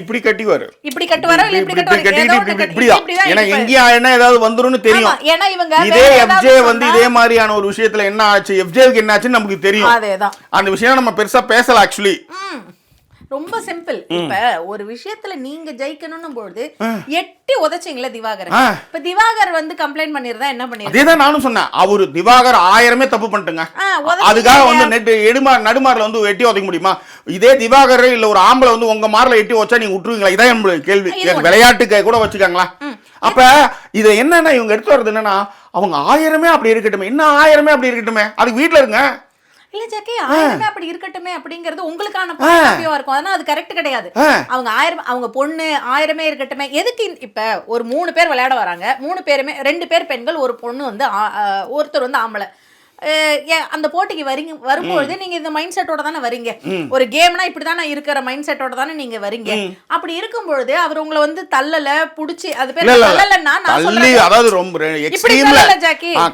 Speaker 1: இப்படி கட்டிவாரு.
Speaker 2: இப்படி கட்டுவாரா இல்ல இப்படி கட்டுவாரு?
Speaker 1: ஏன்னா எங்கயா என்ன ஏதாவது வந்துரும்னு தெரியும்.
Speaker 2: ஏன்னா இவங்க
Speaker 1: இதே எஃப்ஜே வந்து இதே மாதிரியான ஒரு விஷயத்துல என்ன ஆச்சு, எஃப்ஜேக்கு என்ன ஆச்சுன்னு நமக்கு தெரியும்.
Speaker 2: அதேதான்.
Speaker 1: அந்த விஷயம் நம்ம பெருசா பேசல. ஆக்சுவலி
Speaker 2: ரொம்ப சிம்பிள். இப்ப ஒரு விஷயத்துல நீங்க ஜெயிக்கணும்னு போது எட்டி உதைச்சிங்களா திவாகர். இப்ப திவாகர் வந்து கம்ப்ளைண்ட் பண்ணிருந்தா என்ன பண்ணிருந்தா?
Speaker 1: அதேதான் நானும் சொன்னேன். அவரு திவாகர் 1000 தப்பு பண்ணிட்டுங்க, அதுக்காக வந்து நடுமார்ல வந்து எட்டி உதைக்க முடியுமா? இதே திவாகர் இல்ல ஒரு ஆம்பளை வந்து உங்க மார்ல எட்டி வச்சா நீங்க விட்டுருவீங்களா? இதான் என்னோட கேள்வி. விளையாட்டுக்கு கூட வச்சுக்காங்களா? அப்ப இது என்னன்னா இவங்க எடுத்து வர்றது என்னன்னா அவங்க 1000 அப்படி இருக்கட்டுமே. என்ன 1000 அப்படி இருக்கட்டுமே, அதுக்கு வீட்டுல இருங்க.
Speaker 2: இல்ல ஜாக்கி, 1000 அப்படி இருக்கட்டுமே அப்படிங்கிறது உங்களுக்கான பாயிண்ட் இருக்கும். அதனால அது கரெக்ட் கிடையாது. அவங்க 1000 அவங்க பொண்ணு 1000 இருக்கட்டுமே. எதுக்கு? இப்ப ஒரு 3 பேர் விளையாட வராங்க, 3 பேருமே 2 பேர் பெண்கள், ஒரு பொண்ணு வந்து ஒருத்தர் வந்து ஆம்பளை. அந்த போட்டிக்கு வரும்பொழுது நீங்க இந்த மைண்ட் செட்டோட தானே வரீங்க. ஒரு கேம்னா இப்படிதானே இருக்கிற மைண்ட் செட்டோட தானே நீங்க வரீங்க. அப்படி இருக்கும் பொழுது அவர் உங்களை வந்து தள்ளல புடிச்சு, அது பேர் தள்ளலன்னா நான் சொல்றேன்,
Speaker 1: அதாவது ரொம்ப எக்ஸ்ட்ரீம்ல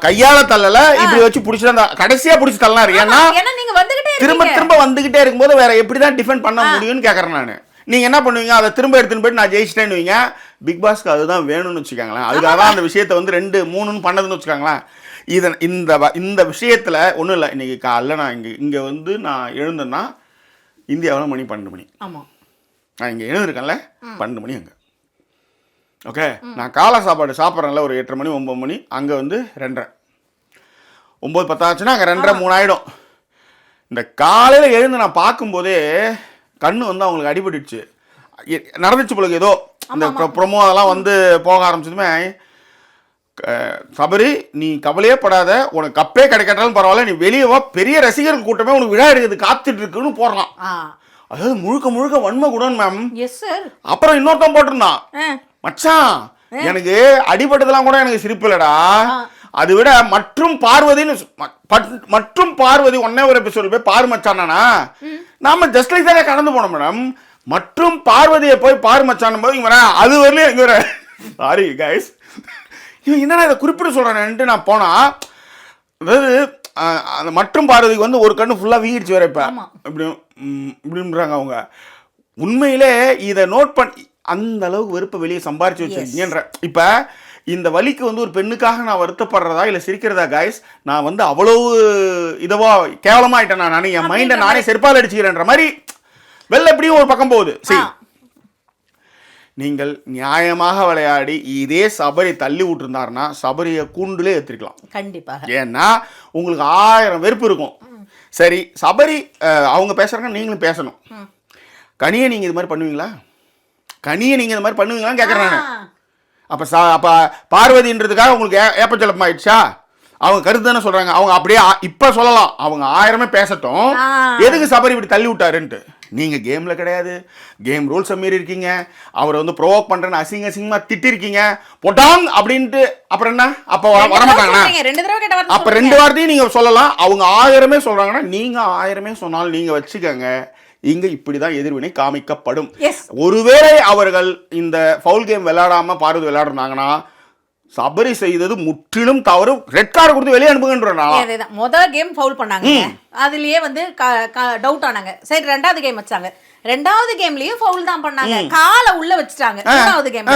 Speaker 1: கையால தள்ளல, இப்படி வச்சு புடிச்சா கடைசியா புடிச்சு தள்ளனாரு. ஏன்னா
Speaker 2: நீங்க வந்துகிட்டே
Speaker 1: திரும்ப திரும்ப வந்துகிட்டே இருக்கும்போது வேற எப்படிதான் டிஃபெண்ட் பண்ண முடியும்னு கேக்குறேன் நானு. நீங்க என்ன பண்ணுவீங்க? அதை திரும்ப எடுத்துன்னு போயிட்டு நான் ஜெயிச்சிட்டேன்னு பிக் பாஸ்க்கு அதுதான் வேணும்னு வச்சுக்காங்களேன். அதுக்காக தான் அந்த விஷயத்தை வந்து 2, 3 பண்ணதுன்னு வச்சுக்காங்களேன். இந்த விஷயத்தில் ஒன்றும் இல்லை. இன்றைக்கி காலைல நான் இங்கே வந்து நான் எழுந்தேன்னா இந்தியாவில் மணி 12 மணி.
Speaker 2: ஆமாம்,
Speaker 1: நான் இங்கே எழுந்திருக்கேன்ல 12 மணி அங்கே. ஓகே, நான் காலை சாப்பாடு சாப்பிட்றேன்ல ஒரு 8:30 மணி 9 மணி, அங்கே வந்து 2:30, 9:10 ஆச்சுன்னா அங்கே 2:30 3 ஆகிடும். இந்த காலையில் எழுந்து நான் பார்க்கும்போதே கண்ணு வந்து அவங்களுக்கு அடிபட்டுடுச்சு. நடந்துச்சு போல ஏதோ இந்த ப்ரொமோ அதெல்லாம் வந்து போக ஆரம்பிச்சதுமே, சபரி நீ கவலையே படாத, உனக்கு கப்பே கிடைக்கட்டாலும் பரவாயில்ல, நீ வெளியே வா, பெரிய ரசிகர்கள் கூட்டமே உனக்கு விழா எடுக்கிறது காத்துட்டு இருக்குன்னு போடுறான். அதாவது முழுக்க வன்மை கூட மேம். அப்புறம் இன்னொருத்தன் போட்டிருந்தான், மச்சான் எனக்கு அடிபட்டதெல்லாம் கூட எனக்கு சிரிப்பு இல்லடா, அதை விட மற்றும் பார்வதி ஒன்னே ஒரு எபிசோட் போய் பாரு மச்சானா, நாம ஜஸ்ட் லைக் தானே கடந்து போனோம் மேடம். மற்றும் பார்வதியை போய் பாரு மச்சான் போது இங்க அது வரலையும் இங்க சாரி கைஸ், இவன் என்னடா இதை குறிப்பிட சொல்கிறான்ட்டு நான் போனால், அதாவது அந்த மற்றும் பார்வதிக்கு வந்து ஒரு கண்ணு ஃபுல்லாக வீங்கிடுச்சு வேற. இப்போ இப்படின்றாங்க அவங்க. உண்மையிலே இதை நோட் பண்ணி அந்த அளவுக்கு வெறுப்பை வெளியே சம்பாரிச்சு வச்சுருக்கீங்கன்ற. இப்போ இந்த வலிக்கு வந்து ஒரு பெண்ணுக்காக நான் வருத்தப்படுறதா இல்லை சிரிக்கிறதா காய்ஸ், நான் வந்து அவ்வளவு இதுவா கேவலமாயிட்டேன். நான் என் மைண்டை நானே செருப்பால் அடிச்சுக்கிறேன்ற மாதிரி வெளில எப்படியும் ஒரு பக்கம் போகுது. சரி, நீங்கள் நியாயமாக விளையாடி இதே சபரி தள்ளி விட்டுருந்தாருன்னா சபரியை கூண்டுலே ஏற்றிருக்கலாம் கண்டிப்பாக. ஏன்னா உங்களுக்கு 1000 வெறுப்பு இருக்கும். சரி, சபரி அவங்க பேசுறாங்க, நீங்களும் பேசணும். கனியை நீங்கள் இது மாதிரி பண்ணுவீங்களா? கனியை நீங்கள் இது மாதிரி பண்ணுவீங்களான்னு கேட்குறேன் நான். அப்ப பார்வதின்றதுக்காக உங்களுக்கு ஏப்பச்சலப்பம் ஆயிடுச்சா? அவங்க கருத்து தானே சொல்றாங்க. அவங்க அப்படியே இப்ப சொல்லலாம், அவங்க 1000 பேசட்டும், எதுக்கு சபரி இப்படி தள்ளி விட்டாருன்ட்டு. நீங்க கேம்ல கிடையாது, கேம் ரூல்ஸ் மீறி இருக்கீங்க, அவரை வந்து ப்ரோவோக் பண்றேன்னு அசிங்கமா திட்டிருக்கீங்க, பொட்டாங் அப்படின்ட்டு. அப்புறம் என்ன, அப்ப வரமாட்டாங்க. அப்ப 2 வார்த்தையும் நீங்க சொல்லலாம். அவங்க 1000 சொல்றாங்கன்னா நீங்க 1000 சொன்னாலும் நீங்க வச்சுக்கோங்க, இங்க இப்படிதான் எதிர்வினை காமிக்கப்படும். ஒருவேளை அவர்கள் இந்த ஃபவுல் கேம் விளையாடாம பார்வதி விளையாடுறாங்கன்னா சபரி செய்தது முற்றிலும் தவறு, ரெட் கார்டு கொடுத்து வெளியே அனுப்புங்கன்ற.
Speaker 2: முதல் கேம் ஃபவுல் பண்ணாங்க, அதுலயே வந்து டவுட் ஆனாங்க. சரி, 2வது கேம் வச்சாங்க, 2வது கேம்லயும் ஃபவுல் தான் பண்ணாங்க, காலை உள்ள வச்சுட்டாங்க. 3வது கேம்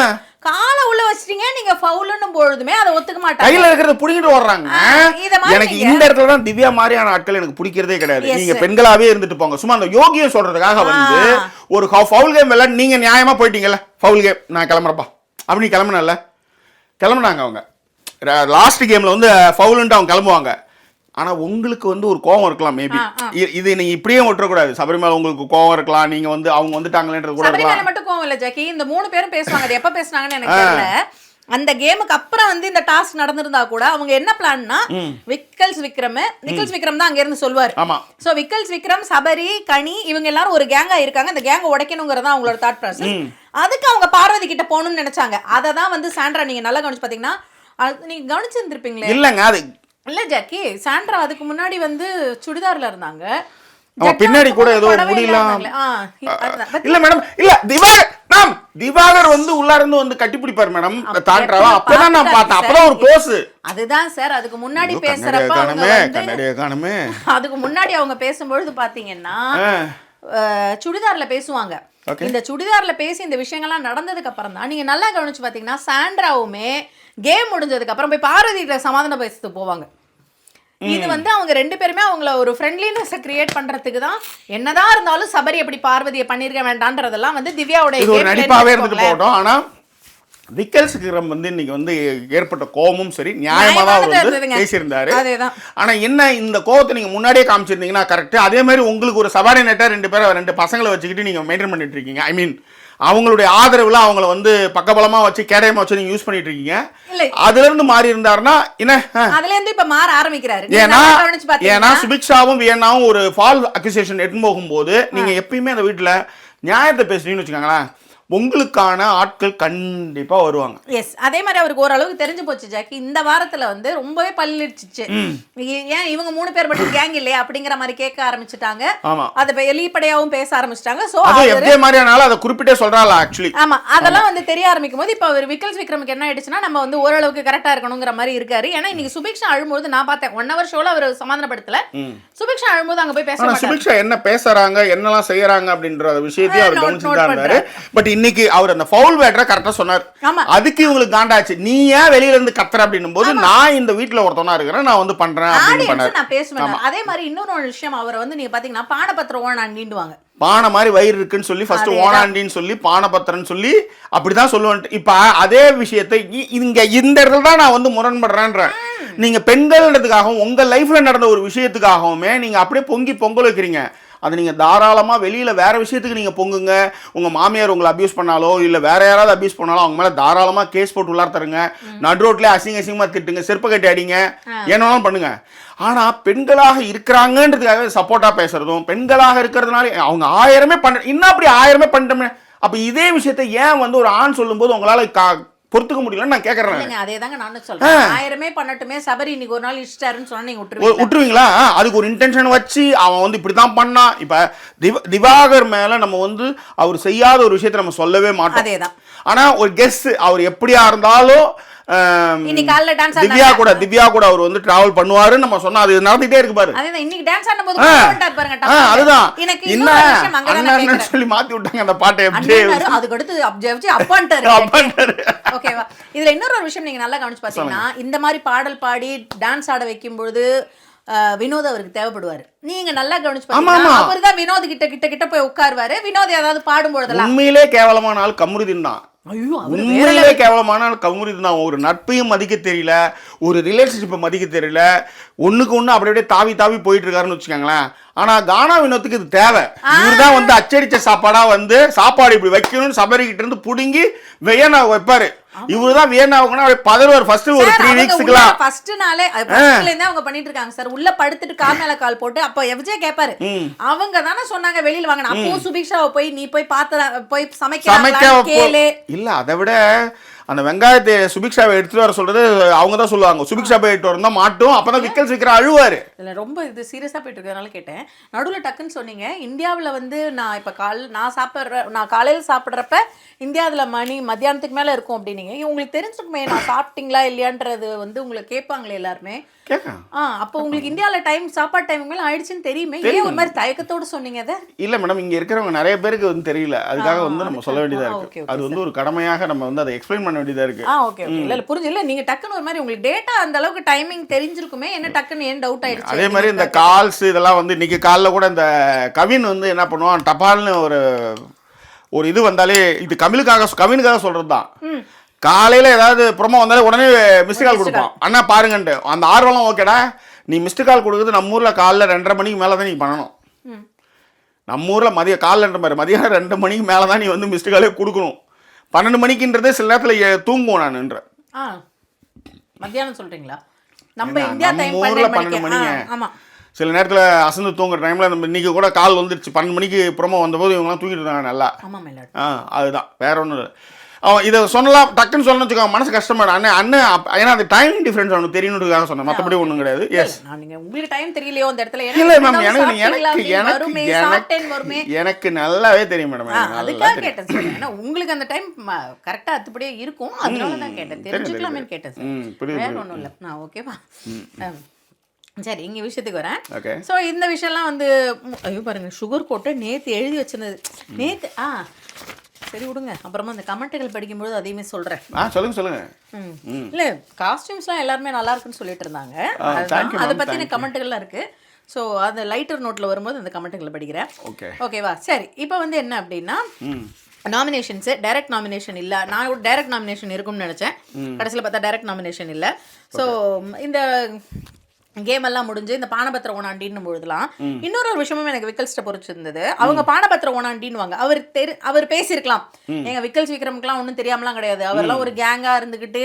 Speaker 2: காலை உள்ள வச்சிட்டீங்க, நீங்க ஃபவுல்னும் பொழுதுமே அதை ஒத்துக்க மாட்டாங்க,
Speaker 1: கையில இருக்கிறத புடிங்கிட்டு ஓடுறாங்க. எனக்கு இந்த இடத்துல தான் திவ்யா மாதிரியான ஆட்கள் எனக்கு பிடிக்கிறதே கிடையாது. நீங்க பெண்களாவே இருந்துட்டு போங்க, சும்மா அந்த யோகியம் சொல்றதுக்காக வந்து ஒரு ஃபவுல் கேம் விளையாட நீங்க நியாயமா போயிட்டீங்கல்ல, ஃபவுல் கேம் நான் கிளம்புறப்பா அப்படின்னு கிளம்புனல்ல, கிளம்புனாங்க. அவங்க லாஸ்ட் கேம்ல வந்து ஃபவுல்ன்ட்டு அவங்க கிளம்புவாங்க. ஆனா உங்களுக்கு வந்து ஒரு கோவம் இருக்கலாம், மேபி இது நீங்க இப்படியே விட்டுறக்கூடாது. சபரிமலை உங்களுக்கு கோவம் இருக்கலாம், நீங்க வந்து அவங்க வந்துட்டாங்களேன்றது கூட இருக்கலாம்.
Speaker 2: சபரிமலை மட்டும் கோவம் இல்ல ஜாக்கி, இந்த 3 பேரும் பேசுவாங்க. அது எப்ப பேசுனாங்கன்னு எனக்கு தெரியல. அந்த கேமுக்கு அப்புறம் வந்து இந்த டாஸ்க் நடந்திருந்தா கூட அவங்க என்ன பிளான்னா, நிக்கல்ஸ் விக்ரம் தான் அங்க இருந்து சொல்வாரு. சோ விக்கல்ஸ் விக்ரம், சபரி, கனி இவங்க எல்லாரும் ஒரு கேங்கா இருக்காங்க, அந்த கேங்க உடைக்கணுங்கிறதா அவங்களோட தாட் ப்ராசஸ். அதுக்கு அவங்க பார்வதி கிட்ட போகணும்னு நினைச்சாங்க. அதை தான் வந்து சாண்ட்ரா, நீங்க நல்லா கவனிச்சு பாத்தீங்கன்னா, நீங்க கவனிச்சிருந்திருப்பீங்களே.
Speaker 1: இல்லங்க அது
Speaker 2: இல்ல ஜாக்கி, சாண்ட்ரா அதுக்கு முன்னாடி வந்து சுடிதார்ல இருந்தாங்க,
Speaker 1: பின்னாடி கூட ஏதோ முடியலாம். இல்ல மேடம், இல்ல திவாகர் வந்து உள்ள இருந்து வந்து கட்டிப்பிடிப்பாரு மேடம் தாண்ட்ராவா. அப்பதான் நான் பார்த்தேன், அப்பதான் ஒரு க்ளோஸ்.
Speaker 2: அதுதான் சார், அதுக்கு முன்னாடி பேசுறப்ப அதுக்கு முன்னாடி அவங்க பேசும்பொழுது பாத்தீங்கன்னா சுடிதார்ல பேசுவாங்க. இந்த சுடிதார்ல பேசி இந்த விஷயங்கள்லாம் நடந்ததுக்கு அப்புறம் தான் நீங்க நல்லா கவனிச்சு பாத்தீங்கன்னா, சாண்ட்ராவுமே கேம் முடிஞ்சதுக்கு அப்புறம் போய் பார்வதி சமாதானம் பேசிட்டு போவாங்க. இது வந்து அவங்க 2 பேருமே அவங்கள ஒரு ஃப்ரெண்ட்லினஸ் கிரியேட் பண்றதுக்கு தான். என்னதான் இருந்தாலும் சபரி எப்படி பார்வதியை பண்ணிருக்க வேண்டாம்ன்றதெல்லாம் வந்து திவ்யாவோட
Speaker 1: நடிப்பாவே இருந்துட்டு போட்டோம். ஆனா விக்கல்ஸ் விக்ரம் வந்து இன்னைக்கு வந்து ஏற்பட்ட கோபமும் சரி, நியாயமா தான் அவர் வந்து பேசியிருந்தாரு. ஆனா என்ன, இந்த கோபத்தை நீங்க முன்னாடியே காமிச்சிருந்தீங்கன்னா கரெக்ட். அதே மாதிரி உங்களுக்கு ஒரு சபார்டினேட்டா 2 பசங்களை வச்சுக்கிட்டு நீங்க மெயின்டைன் பண்ணிட்டு இருக்கீங்க. ஐ மீன் அவங்களுடைய ஆதரவுல அவங்கள வந்து பக்கபலமா வச்சு கேடயமா வச்சு நீங்க யூஸ் பண்ணிட்டு இருக்கீங்க. அதுல இருந்து மாறி இருந்தாருன்னா என்ன,
Speaker 2: அதுல இருந்து இப்ப மாற ஆரம்பிக்கிறாரு.
Speaker 1: ஏன்னா சுபிக்ஷாவும் வியன்னாவும் ஒரு ஃபால் அக்யூசேஷன் எடுத்து போகும்போது நீங்க எப்பயுமே அந்த வீட்டுல நியாயத்தை பேசுறீங்கன்னு வச்சுக்கோங்களேன், உங்களுக்கான ஆட்கள் கண்டிப்பா வருவாங்க.
Speaker 2: எஸ், அதே மாதிரி அவருக்கு ஓரளவுக்கு தெரிஞ்சு போச்சு ஜாக்கி. இந்த வாரத்துல வந்து ரொம்பவே பல்லிடுச்சு. ஏன் இவங்க 3 பேர் மட்டும் கேங் இல்லையா அப்படிங்கிற மாதிரி கேட்க ஆரம்பிச்சுட்டாங்க. அத வெளிப்படையாவும் பேச ஆரம்பிச்சிட்டாங்க. சோ
Speaker 1: அதே மாதிரியானால அதை குறிப்பிட்டே சொல்றாங்க ஆக்சுவலி.
Speaker 2: ஆமா, அதெல்லாம் வந்து தெரிய ஆரம்பிக்கும் போது இப்ப அவர் விக்கல்ஸ் விக்ரமுக்கு என்ன ஆயிடுச்சுன்னா, நம்ம வந்து ஓரளவுக்கு கரெக்டா இருக்கணுங்கிற மாதிரி இருக்காரு. ஏன்னா இன்னைக்கு சுபிக்ஷா அழும்போது நான் பார்த்தேன் 1 hour ஷோல அவர் சமாதானப்படுத்தல. சுபிக்ஷா அழும்போது அங்க போய் பேச
Speaker 1: சுபிக்ஷா என்ன பேசுறாங்க, என்னெல்லாம் செய்யறாங்க அப்படின்ற விஷயத்தையும் அவர் கவனிச்சுட்டாரு. பட் இன்னைக்கு அவர் அந்த ஃபவுல் பேட்டரை கரெக்டா சொன்னார். அதுக்கு இவங்களுக்கு காண்டாச்சு, நீ ஏன் வெளியில இருந்து கத்துற அப்படின்னும் போது நான் இந்த வீட்டுல ஒருத்தனா இருக்கிறேன், நான் வந்து பண்றேன் அப்படின்னு பண்ணாரு.
Speaker 2: நான் பேசுவேன். அதே மாதிரி இன்னொரு விஷயம், அவரை வந்து நீங்க பாத்தீங்கன்னா பானபத்திரம் ஓனாண்டிடுவாங்க.
Speaker 1: பானை மாதிரி வயிறு இருக்குன்னு சொல்லி ஃபர்ஸ்ட் ஓனாண்டின்னு சொல்லி பானபத்திரன்னு சொல்லி அப்படிதான் சொல்லுவேன். இப்ப அதே விஷயத்தை இங்க இந்த இடத்துல தான் நான் வந்து முரண்படுறேன்றேன். நீங்க பெண்கள்ன்றதுக்காகவும் உங்க லைஃப்ல நடந்த ஒரு விஷயத்துக்காகவுமே நீங்க அப்படியே பொங்கல் வைக்கிறீங்க. அது நீங்கள் தாராளமாக வெளியில் வேறு விஷயத்துக்கு நீங்கள் பொங்குங்க. உங்கள் மாமியார் உங்களை அப்யூஸ் பண்ணாலோ இல்லை வேற யாராவது அப்யூஸ் பண்ணாலோ அவங்க மேலே தாராளமாக கேஸ் போட்டு உள்ளார தருங்க. நடு ரோட்லேயே அசிங்கமாக திட்டுங்க, செருப்பு கட்டி அடிங்க, என்னன்னாலும் பண்ணுங்க. ஆனால் பெண்களாக இருக்கிறாங்கன்றதுக்காக சப்போர்ட்டாக பேசுறதும், பெண்களாக இருக்கிறதுனால அவங்க 1000 பண்ண இன்னும் அப்படி 1000 பண்ணிட்டோமே. அப்போ இதே விஷயத்தை ஏன் வந்து ஒரு ஆண் சொல்லும்போது உங்களால் பொறுத்துக்க முடியலன்னு நான் கேட்கறேன்.
Speaker 2: அதேதாங்க நானும் சொல்றேன். 1000 பண்ணட்டுமே, சபரி இன்னைக்கு ஒரு நாள் இஷ்டாருன்னு சொன்னா நீங்க
Speaker 1: விட்டுருவீங்களா? அதுக்கு ஒரு இன்டென்ஷன் வச்சு அவன் வந்து இப்படிதான் பண்ணா. இப்ப திவாகர் மேல நம்ம வந்து அவர் செய்யாத ஒரு விஷயத்தை நம்ம சொல்லவே மாட்டோம்.
Speaker 2: அதேதான்.
Speaker 1: ஆனா ஒரு கெஸ், அவர் எப்படியா இருந்தாலும் திவ்யா கூட அவர் வந்து டிராவல் பண்ணுவாருன்னு நம்ம சொன்னா அது நடந்துட்டே இருக்கு பாரு. அதுதான் என்ன சொல்லி மாத்தி விட்டாங்க அந்த பாட்டை.
Speaker 2: ஓகேவா? இதுல இன்னொரு விஷயம் நீங்க நல்லா கவனிச்சு பாத்தீங்கன்னா, இந்த மாதிரி பாடல் பாடி டான்ஸ் ஆட வைக்கும் பொழுது வினோத் அவருக்கு தேவைப்படுவாரு. நீங்க நல்லா கவனிச்சு பாத்தீங்கன்னா அவர்தான் வினோத் கிட்ட போய் உட்காருவாரு. வினோத் ஏதாவது பாடும் பொழுதெல்லாம்
Speaker 1: உண்மையிலே கேவலமான ஆள் கமருதீன் தான். உண்மையிலே கேவலமான கமருதீன் தான். ஒரு நட்பையும் மதிக்க தெரியல, ஒரு ரிலேஷன்ஷிப்பை மதிக்க தெரியல, ஒண்ணுக்கு ஒண்ணு அப்படியே தாவி போயிட்டு இருக்காருன்னு வச்சுக்கோங்களேன். ஆனா கானா வினோத்துக்கு இது தேவை. இவர்தான் வந்து அச்சடிச்ச சாப்பாடா வந்து சாப்பாடு இப்படி வைக்கணும்னு சபரிக்கிட்ட இருந்து புடுங்கி வெய்யனா வைப்பாரு. இவருதான் வியன்னாவுக்குன்னா பதறுவார் ஃபர்ஸ்ட் ஒரு 3 வீக்ஸ்க்குலாம்
Speaker 2: ஃபர்ஸ்ட் நாளே ஃபர்ஸ்ட்ல இருந்தே அவங்க பண்ணிட்டு இருக்காங்க சார். உள்ள படுத்துட்டு கால் மேல கால் போட்டு அப்ப விஜய் கேப்பாரு அவங்க தானே சொன்னாங்க வெளியில வாங்க. அப்போ சுபிக்ஷாவை போய் நீ போய் பார்த்து போய் சமைக்க கேளு
Speaker 1: இல்ல. அதை விட அந்த வெங்காயத்தை சுபிக்ஷாவை எடுத்துட்டு வர சொல்றது அவங்க தான் சொல்லுவாங்க. சுபிக்ஷா போய் எடுத்து வரணும் மாட்டோம். அப்பதான் விக்கல் சீக்கிரம் அழுவாரு.
Speaker 2: இல்ல ரொம்ப இது சீரியஸா போயிட்டு இருக்கறனால கேட்டேன். நடுவுல டக்குன்னு சொன்னீங்க இந்தியாவுல வந்து நான் இப்ப நான் காலையில சாப்பிடுறப்ப இந்தியாவுல மணி மத்தியானத்துக்கு மேல இருக்கும் அப்படின்னீங்க. உங்களுக்கு தெரிஞ்சுக்குமே நான் சாப்பிட்டீங்களா இல்லையான்றது வந்து உங்களுக்கு கேட்பாங்களே எல்லாருமே. அப்போ உங்களுக்கு இந்தியாவில் டைம் சாப்பாடு டைம் மேலே ஆயிடுச்சுன்னு தெரியுமே. ஏன் ஒரு மாதிரி தயக்கத்தோடு சொன்னீங்க அதை? இல்லை
Speaker 1: மேடம், இங்கே இருக்கிறவங்க நிறைய பேருக்கு வந்து தெரியல. அதுக்காக வந்து நம்ம சொல்ல வேண்டியதாக இருக்கு. அது வந்து ஒரு கடமையாக நம்ம வந்து அதை எக்ஸ்பிளைன் பண்ண வேண்டியதாக இருக்கு.
Speaker 2: Okay okay. இல்லை புரிஞ்சு. இல்லை நீங்கள் டக்குன்னு ஒரு மாதிரி உங்களுக்கு டேட்டா அந்த அளவுக்கு டைமிங் தெரிஞ்சிருக்குமே, என்ன டக்குன்னு ஏன் டவுட் ஆயிடுச்சு?
Speaker 1: அதே மாதிரி இந்த கால்ஸ் இதெல்லாம் வந்து இன்னைக்கு காலைல கூட இந்த கவின் வந்து என்ன பண்ணுவான், டபால்னு ஒரு இது வந்தாலே இது கவினுக்காக சொல்றது தான். காலையில் ஏதாவது ப்ரோமோ வந்தாலே உடனே மிஸ்டு கால் கொடுப்பான். அண்ணா பாருங்கன்ட்டு அந்த ஆர்வம்லாம் ஓகேடா. நீ மிஸ்டு கால் கொடுக்குறது நம்ம ஊரில் காலைல 2:30 மணிக்கு மேலே தான் நீ பண்ணணும். நம்ம ஊரில் காலைல மதியானம் 2 மணிக்கு மேலே தான் நீ வந்து மிஸ்டு காலே கொடுக்கணும். 12 மணிக்குன்றது சில நேரத்தில் தூங்குவோம் நான்ன்ற.
Speaker 2: மத்தியானம் சொல்கிறீங்களா? நம்ம இந்தியா டைம்
Speaker 1: 12 மணிங்க. ஆமாம். சில நேரத்தில் அசந்து தூங்குற டைமில் நம்ம இன்றைக்கி கூட கால் வந்துருச்சு 12 மணிக்கு ப்ரோமோ வந்தபோது இவங்கலாம் தூங்கிட்டு இருந்தாங்க நல்லா. அதுதான் வேற ஒன்றும் இல்லை. அவன் இதை சொல்லலாம் டக்குன்னு சொல்லணும்னு வச்சுக்கோங்க, மனசு கஷ்டமாயிடும். அண்ணன் ஏன்னா அது டைம் டிஃபரன்ஸ் அவனுக்கு தெரியணுன்றதுக்காக சொன்னேன், மற்றபடி ஒன்றும் கிடையாது. எஸ்,
Speaker 2: உங்களுக்கு டைம் தெரியலையோ அந்த இடத்துல?
Speaker 1: இல்லை மேம், எனக்கு நல்லாவே தெரியும் மேடம்.
Speaker 2: அதுக்காக கேட்டேன் சார். ஏன்னா உங்களுக்கு அந்த டைம் கரெக்டாக அத்துப்படியே இருக்கும், அதனால தான் கேட்டேன், தெரிஞ்சுக்கலாமே கேட்டேன் சார். வேற ஒன்றும் இல்லை. ஓகேவா? சரி, இங்கே விஷயத்துக்கு வரேன். ஸோ இந்த விஷயம்லாம் வந்து ஐயோ பாருங்க, சுகர் கோட்டை நேற்று எழுதி வச்சிருந்தது. நேற்று சரி விடுங்க, அப்புறமா அந்த கமெண்ட்டுகள் படிக்கும்போது அதையுமே சொல்கிறேன்.
Speaker 1: சொல்லுங்க.
Speaker 2: இல்லை, காஸ்டியூம்ஸ்லாம் எல்லாருமே நல்லா இருக்குன்னு சொல்லிட்டு இருந்தாங்க. அதை பற்றின கமெண்ட்டுகள்லாம் இருக்குது. ஸோ அந்த லைட்டர் நோட்டில் வரும்போது அந்த கமெண்ட்டுகளை படிக்கிறேன். ஓகேவா? சரி, இப்போ வந்து என்ன அப்படின்னா நாமினேஷன்ஸு டைரக்ட் நாமினேஷன் இல்லை. நான் ஒரு டைரக்ட் நாமினேஷன் இருக்கும்னு நினச்சேன். கடைசியில் பார்த்தா டைரக்ட் நாமினேஷன் இல்லை. ஸோ இந்த கேம் எல்லாம் முடிஞ்சு இந்த பானபத்திர ஓனாண்டின்னு பொழுதுலாம் இன்னொரு விஷயமும் எனக்கு விக்கல்ஸ்ட பொறிச்சிருந்தது. அவங்க பானபத்திர ஓனாண்டின்னு அவர் பேசியிருக்கலாம். எங்க விக்கல்ஸ் விக்ரமுக்குலாம் ஒன்றும் தெரியாமலாம் கிடையாது. அவர்லாம் ஒரு கேங்கா இருந்துகிட்டு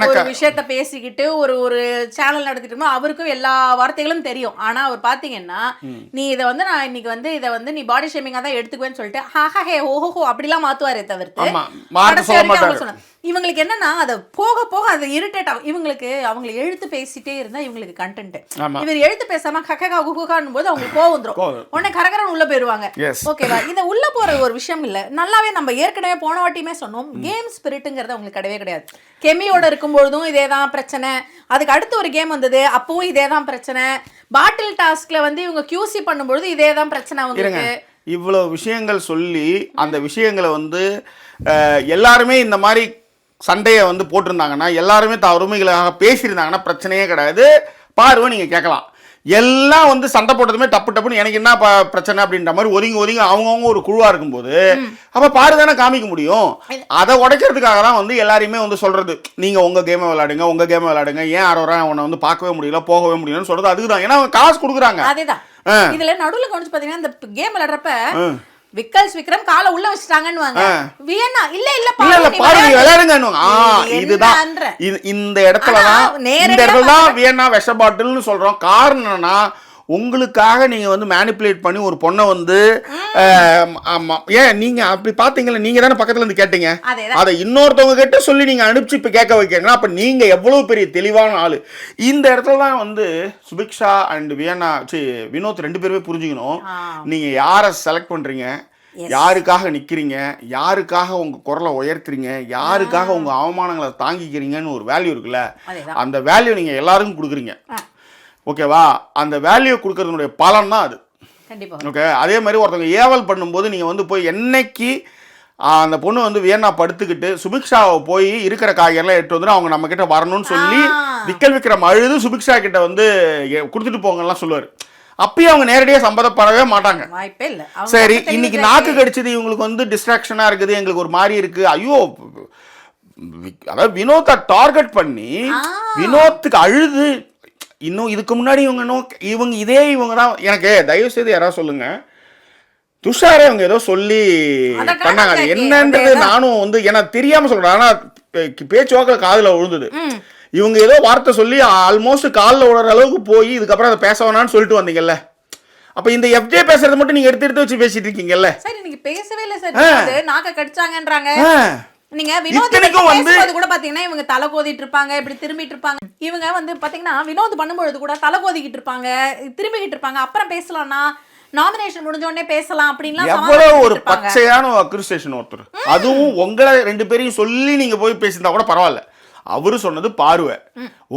Speaker 2: ஒரு விஷயத்த பேசிக்கிட்டு ஒரு சேனல் நடத்திட்டு அவருக்கும் எல்லா வார்த்தைகளும் தெரியும். ஆனா அவர் பாத்தீங்கன்னா நீ இதை வந்து நான் இன்னைக்கு வந்து இதை வந்து நீ பாடி ஷேமிங்கா தான் எடுத்துக்குவேன்னு சொல்லிட்டு ஹாஹா ஹே ஓஹோ அப்படிலாம் மாத்துவாரே தவிர்த்து இவங்களுக்கு என்னன்னா அதை போக போக அதை இரிட்டேட் ஆகும் இவங்களுக்கு. அவங்களை எழுத்து பேசிட்டே இருந்தா இவங்களுக்கு கண்டென்ட். இவர் எழுத்து பேசாம கக்ககா குகுகான்னும் போது அவங்களுக்கு கோவம் வந்துரும். உடனே கரகரன் உள்ள போயிருவாங்க. ஓகேவா? இந்த உள்ள போற ஒரு விஷயம் இல்ல. நல்லாவே நம்ம ஏற்கனவே போன வாட்டியுமே சொன்னோம், கேம் ஸ்பிரிட்டுங்கிறது அவங்களுக்கு கிடையவே கிடையாது. கெமியோட இருக்கும் பொழுதும் இதேதான் பிரச்சனை. அதுக்கு அடுத்து ஒரு கேம் வந்தது, அப்பவும் இதேதான் பிரச்சனை. பாட்டில் டாஸ்க்ல வந்து இவங்க கியூசி பண்ணும்பொழுது இதேதான் பிரச்சனை அவங்களுக்கு.
Speaker 1: இவ்வளவு விஷயங்கள் சொல்லி அந்த விஷயங்களை வந்து எல்லாருமே இந்த மாதிரி சண்டையை வந்து போட்டிருந்தாங்கன்னா, எல்லாருமே உரிமைகளாக பேசியிருந்தாங்கன்னா பிரச்சனையே கிடையாது. பார்வை நீங்கள் கேட்கலாம். எல்லாம் வந்து சண்டை போட்டதுமே டப்புன்னு எனக்கு என்ன பிரச்சனை அப்படின்ற மாதிரி ஒதுங்கி அவங்கவுங்க ஒரு குழுவாக இருக்கும்போது அப்போ பாரு தானே காமிக்க முடியும். அதை உடைக்கிறதுக்காக தான் வந்து எல்லாரையுமே வந்து சொல்கிறது, நீங்கள் உங்கள் கேமை விளையாடுங்க, ஏன் ஆரோரா உன்னை வந்து பார்க்கவே முடியல போகவே முடியலன்னு சொல்கிறது அதுக்கு தான். ஏன்னா அவங்க காசு கொடுக்குறாங்க.
Speaker 2: அதேதான். இதில் நடுவில் கவனிச்சு பார்த்தீங்கன்னா இந்த கேம் விளையாடுறப்ப விக்கல்ஸ் விக்ரம் காலை உள்ள வச்சிட்டாங்கன்னுவாங்க. வியன்னா இல்ல
Speaker 1: பாருங்க விளையாடுங்க. இதுதான் இந்த இடத்துல தான் வியன்னா விஷ பாட்டில்னு சொல்றோம். காரணம் என்னன்னா, உங்களுக்காக நீங்க வந்து மேனிப்புலேட் பண்ணி ஒரு பொண்ணை வந்து ஏன் நீங்க அப்படி பாத்தீங்களா, நீங்க தானே பக்கத்துல இருந்து கேட்டீங்க, அதை இன்னொருத்தவங்க கிட்ட சொல்லி நீங்க அனுப்பிச்சு இப்ப கேட்க வைக்கிறீங்கன்னா அப்ப நீங்க எவ்வளவு பெரிய தெளிவான ஆளு. இந்த இடத்துல தான் வந்து சுபிக்ஷா அண்ட் வினோத் 2 பேருமே புரிஞ்சுக்கணும். நீங்க யாரை செலக்ட் பண்றீங்க, யாருக்காக நிக்கிறீங்க, யாருக்காக உங்க குரலை உயர்த்துறீங்க, யாருக்காக உங்க அவமானங்களை தாங்கிக்கிறீங்கன்னு ஒரு வேல்யூ இருக்குல்ல, அந்த வேல்யூ நீங்க எல்லாருக்கும் கொடுக்குறீங்க. ஓகேவா? அந்த வேல்யூ கொடுக்கறதுனுடைய பலன் தான் அது. ஓகே. அதே மாதிரி ஒருத்தவங்க ஏவல் பண்ணும்போது நீங்கள் வந்து போய் என்னைக்கு அந்த பொண்ணு வந்து வியன்னா படுத்துக்கிட்டு சுபிக்ஷாவை போய் இருக்கிற காய்கறிலாம் எடுத்து வந்து அவங்க நம்ம கிட்ட வரணும்னு சொல்லி விக்கல் விக்ரம் அழுது சுபிக்ஷா கிட்ட வந்து கொடுத்துட்டு போங்கலாம் சொல்லுவார். அப்பயும் அவங்க நேரடியாக சம்பந்தப்படவே மாட்டாங்க. சரி, இன்னைக்கு நாக்கு கடிச்சது இவங்களுக்கு வந்து டிஸ்ட்ராக்ஷனாக இருக்குது, எங்களுக்கு ஒரு மாதிரி இருக்குது, ஐயோ அதாவது வினோத்தை டார்கெட் பண்ணி வினோத்துக்கு அழுது. இன்னும் இதுக்கு முன்னாடி இவங்க தான் எனக்கு தயவு செய்து யாராவது சொல்லுங்க, துஷாரே அவங்க ஏதோ சொல்லி பண்ணாங்க. அது என்னன்றது நானும் வந்து எனக்கு தெரியாம சொல்றேன். ஆனா பேச்சுவாக்கில் காதுல விழுந்தது. இவங்க ஏதோ வார்த்தை சொல்லி ஆல்மோஸ்ட் காலில் விடுற அளவுக்கு போய் இதுக்கப்புறம் அதை பேச வேணான்னு சொல்லிட்டு வந்தீங்கல்ல. அப்ப இந்த எஃப்ஜே பேசுறது மட்டும் நீங்க எடுத்து வச்சு பேசிட்டு இருக்கீங்கல்ல.
Speaker 2: சரி நீங்க பேசவே இல்ல சார். நாக்க கடிச்சாங்கன்றாங்க. நீங்க வினோத் பேசும்போது கூட பாத்தீங்கன்னா இவங்க தலை கோதிட்டு இருப்பாங்க, இப்படி திரும்பிட்டு இருப்பாங்க. இவங்க வந்து பாத்தீங்கன்னா வினோத் பண்ணும்பொழுது கூட தலை கோதிக்கிட்டு இருப்பாங்க, திரும்பிக்கிட்டு இருப்பாங்க. அப்புறம் பேசலாம்னா நாமினேஷன் முடிஞ்ச உடனே பேசலாம் அப்படின்லாம்
Speaker 1: எவ்வளவு ஒரு பச்சையான அக்யூசேஷன் ஒருத்தர். அதுவும் உங்களை 2 பேரையும் சொல்லி நீங்க போய் பேசியிருந்தா கூட பரவாயில்ல. அவரு சொன்னது பார்வை.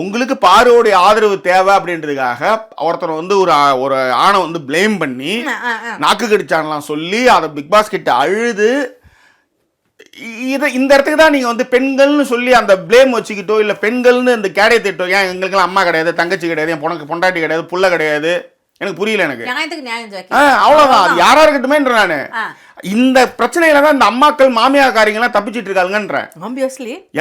Speaker 1: உங்களுக்கு பார்வையோடைய ஆதரவு தேவை அப்படின்றதுக்காக ஒருத்தர் வந்து ஒரு ஆணை வந்து பிளேம் பண்ணி நாக்கு கடிச்சான்லாம் சொல்லி அதை பிக் பாஸ் கிட்ட அழுது இந்த இடத்துக்கு தான் நீங்க வந்து பெண்கள்னு சொல்லி அந்த பிளேம் வச்சுக்கிட்டோ இல்ல பெண்கள்னு இந்த கேடைய திட்டோ. ஏன் எங்களுக்கெல்லாம் அம்மா கிடையாது, தங்கச்சி கிடையாது, என் பொண்டாட்டி கிடையாது, புள்ள கிடையாது, எனக்கு புரியல. எனக்கு அவ்வளவுதான். அது யாரா இருக்கட்டுமே நானு இந்த பிரச்சனையில தான் இந்த அம்மாக்கள் மாமியாக்காரிங்கெல்லாம் தப்பிச்சிட்டு இருக்காங்கன்றேன்.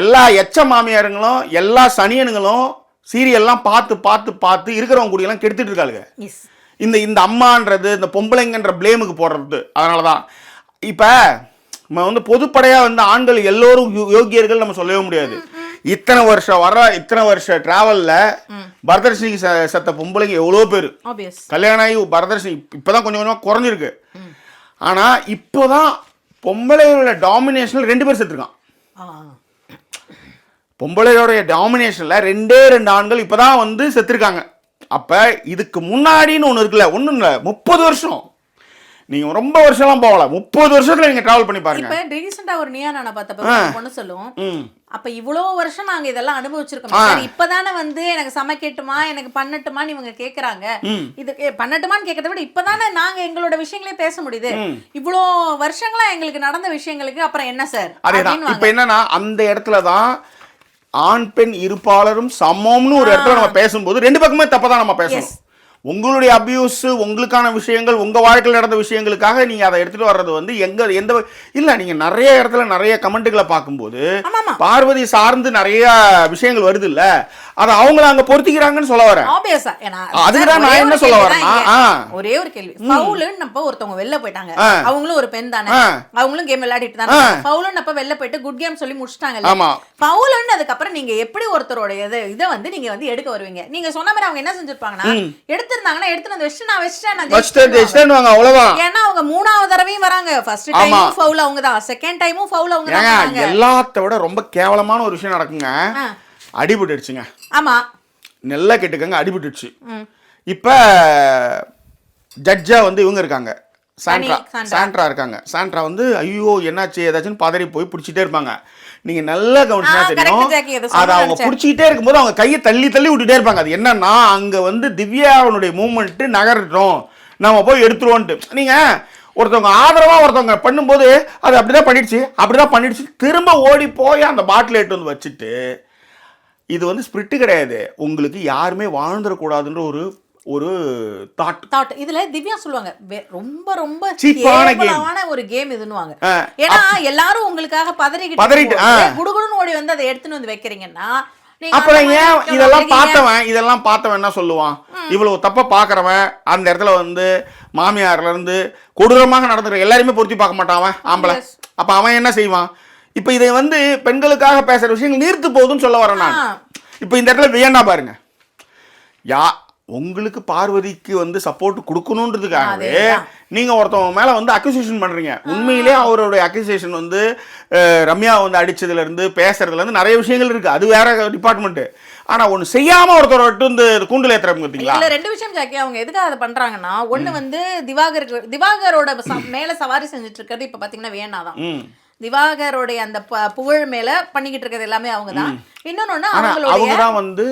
Speaker 1: எல்லா எச்ச மாமியாருங்களும் எல்லா சனியனுங்களும் சீரியல்லாம் பார்த்து இருக்கிறவங்க கூடியெல்லாம் கெடுத்துட்டு இருக்காளுங்க. இந்த அம்மான்றது இந்த பொம்பளைங்கன்ற பிளேமுக்கு போடுறது. அதனாலதான் இப்ப நம்ம வந்து பொதுப்படையா வந்து ஆண்கள் எல்லோரும் யோகியர்கள் நம்ம சொல்லவே முடியாது. இத்தனை வருஷம் டிராவல்ல பரதர்ஷினி செத்த பொம்பளைங்க எவ்வளவு பேரு கல்யாணம் ஆகி பரதர்ஷினி இப்பதான் கொஞ்சம் கொஞ்சமா குறைஞ்சிருக்கு. ஆனா இப்போதான் பொம்பளையோட டாமினேஷன்ல 2 பேர் செத்துருக்கான். பொம்பளையோட டாமினேஷன்ல 2 ஆண்கள் இப்பதான் வந்து செத்துருக்காங்க. அப்ப இதுக்கு முன்னாடின்னு ஒண்ணு இருக்குல்ல, ஒண்ணும் இல்ல 30 வருஷம் நீங்க ரொம்ப வருஷம்லாம் போகல, 30 வருஷத்துல நீங்க டிராவல் பண்ணி பாருங்க.
Speaker 2: இப்ப ரீசெண்டா ஒரு நியா நானா பார்த்தப்ப பொண்ணு சொல்லும், அப்ப இவ்வளவு வருஷம் நாங்க இதெல்லாம் அனுபவிச்சிருக்கோம், இப்பதானே வந்து எனக்கு சமைக்கட்டுமா எனக்கு பண்ணட்டுமான்னு இவங்க கேக்குறாங்க. இது பண்ணட்டுமான்னு கேட்கறத விட இப்பதானே நாங்க எங்களோட விஷயங்களே பேச முடியுது, இவ்வளோ வருஷங்களா எங்களுக்கு நடந்த விஷயங்களுக்கு அப்புறம் என்ன சார்.
Speaker 1: அதேதான். இப்ப என்னன்னா அந்த இடத்துலதான் ஆண் பெண் இருப்பாளரும் சமம்னு ஒரு இடத்துல நம்ம பேசும்போது 2 பக்கமே தப்பதான் நம்ம பேசணும். உங்களுடைய அபியூஸ், உங்களுக்கான விஷயங்கள், உங்க வாழ்க்கையில் நடந்த விஷயங்களுக்காக நீங்க அதை எடுத்துட்டு வர்றது வந்து எந்த இல்ல. நீங்க நிறைய இடத்துல நிறைய கமெண்ட்டுகளை பார்க்கும்போது பார்வதி சார்ந்து நிறைய விஷயங்கள் வருது இல்ல, அதை அவங்கள அங்க பொருத்திக்கிறாங்கன்னு சொல்ல வரேன். அதுதான் நான் என்ன சொல்ல வரேன்னா,
Speaker 2: ஒரே ஒரு கேள்வி. ஃபவுலுன்னு ஒருத்தவங்க வெளில போயிட்டாங்க, அவங்களும் ஒரு பெண் தானே, அவங்களும் கேம் விளையாடிட்டு தானே. ஃபவுலுன்னு வெளில போயிட்டு குட் கேம் சொல்லி முடிச்சிட்டாங்க. ஃபவுலுன்னு அதுக்கப்புறம் நீங்க எப்படி ஒருத்தரோட இதை வந்து நீங்க வந்து எடுக்க வருவீங்க? நீங்க சொன்ன மாதிரி அவங்க என்ன செஞ்சிருப்பாங்கன்னா எடுத்துருந்தாங்கன்னா எடுத்து வந்து வச்சு நான் வச்சிட்டேன் அவ்வளவுதான். ஏன்னா அவங்க 3வது தடவையும் வராங்க. ஃபர்ஸ்ட் டைமும் ஃபவுல் அவங்க தான், செகண்ட் டைமும் ஃபவுல் அவங்க தான்.
Speaker 1: எல்லாத்த விட ரொம்ப கேவலமான ஒரு விஷயம் நடக்குங்க, அடிபட்டுடுச்சுங்க.
Speaker 2: ஆமா,
Speaker 1: நல்லா கேட்டுக்கங்க, அடிபட்டுடுச்சு. இப்ப ஜட்ஜா வந்து இவங்க இருக்காங்க, சாண்ட்ரா இருக்காங்க. சாண்ட்ரா வந்து ஐயோ என்னாச்சு ஏதாச்சும் பதறி போய் பிடிச்சிட்டே இருப்பாங்க. நீங்க நல்லா கவனிச்சா தெரியும், அதை அவங்க பிடிச்சிக்கிட்டே இருக்கும்போது அவங்க கையை தள்ளி விட்டுட்டே இருப்பாங்க. அது என்னன்னா அங்க வந்து திவ்யாவுடைய மூவ்மெண்ட் நகரட்டும், நம்ம போய் எடுத்துருவோன்ட்டு. நீங்க ஒருத்தவங்க ஆதரவா ஒருத்தவங்க பண்ணும்போது அது அப்படிதான் பண்ணிடுச்சு திரும்ப ஓடி போய் அந்த பாட்டில் எடுத்து வந்து வச்சுட்டு, இது வந்து ஸ்பிரிட் கிடையாது, உங்களுக்கு யாருமே வாழ்ந்துடக்கூடாதுன்ற ஒரு தாட். இதுல திவ்யா சொல்லுவாங்க ரொம்ப ரொம்ப சீப்பான ஒரு கேம் இதுன்னுவாங்க. ஏன்னா எல்லாரும் உங்களுக்காக பதறிட்டு குடுகுடுன்னு ஓடி வந்து அதை எடுத்துன்னு வந்து வைக்கிறீங்கன்னா, அப்புறம் ஏன் இதெல்லாம் பார்த்தவன் என்ன சொல்லுவான், இவ்வளவு தப்ப பாக்குறவன் அந்த இடத்துல வந்து மாமியார்ல இருந்து கொடூரமாக நடந்துற எல்லாருமே பொருத்தி பார்க்க மாட்டான் ஆம்பளை. அப்ப அவன் என்ன செய்வான்? இப்ப இதை வந்து பெண்களுக்காக பேசுற விஷயங்கள் நீர்த்து போகுதுன்னு சொல்ல வரேன் நான். இப்ப இந்த இடத்துல வேணா பாருங்க, உங்களுக்கு பார்வதிக்கு வந்து சப்போர்ட் கொடுக்கணுன்றதுக்காகவே நீங்க ஒருத்தவங்க மேல வந்து அக்யூசேஷன் பண்றீங்க. உண்மையிலே அவருடைய அக்யூசேஷன் வந்து ரம்யா வந்து அடிச்சதுல இருந்து பேசுறதுல இருந்து நிறைய விஷயங்கள் இருக்கு, அது வேற டிபார்ட்மெண்ட். ஆனா ஒண்ணு செய்யாம ஒருத்தர் வந்து கூண்டுல ஏத்துறாங்க பாத்தீங்களா?
Speaker 2: இல்ல 2 விஷயம் ஜாக்கி. அவங்க எதுக்காக அதை பண்றாங்கன்னா, ஒண்ணு வந்து திவாகரோட மேல சவாரி செஞ்சுட்டு இருக்கிறது இப்ப பாத்தீங்கன்னா வேணாதான். திவாகரோடைய அந்த புகழ் மேல பண்ணிக்கிட்டு இருக்கிறது எல்லாமே அவங்கதான். இன்னொன்னு
Speaker 1: அவங்கதான் வந்து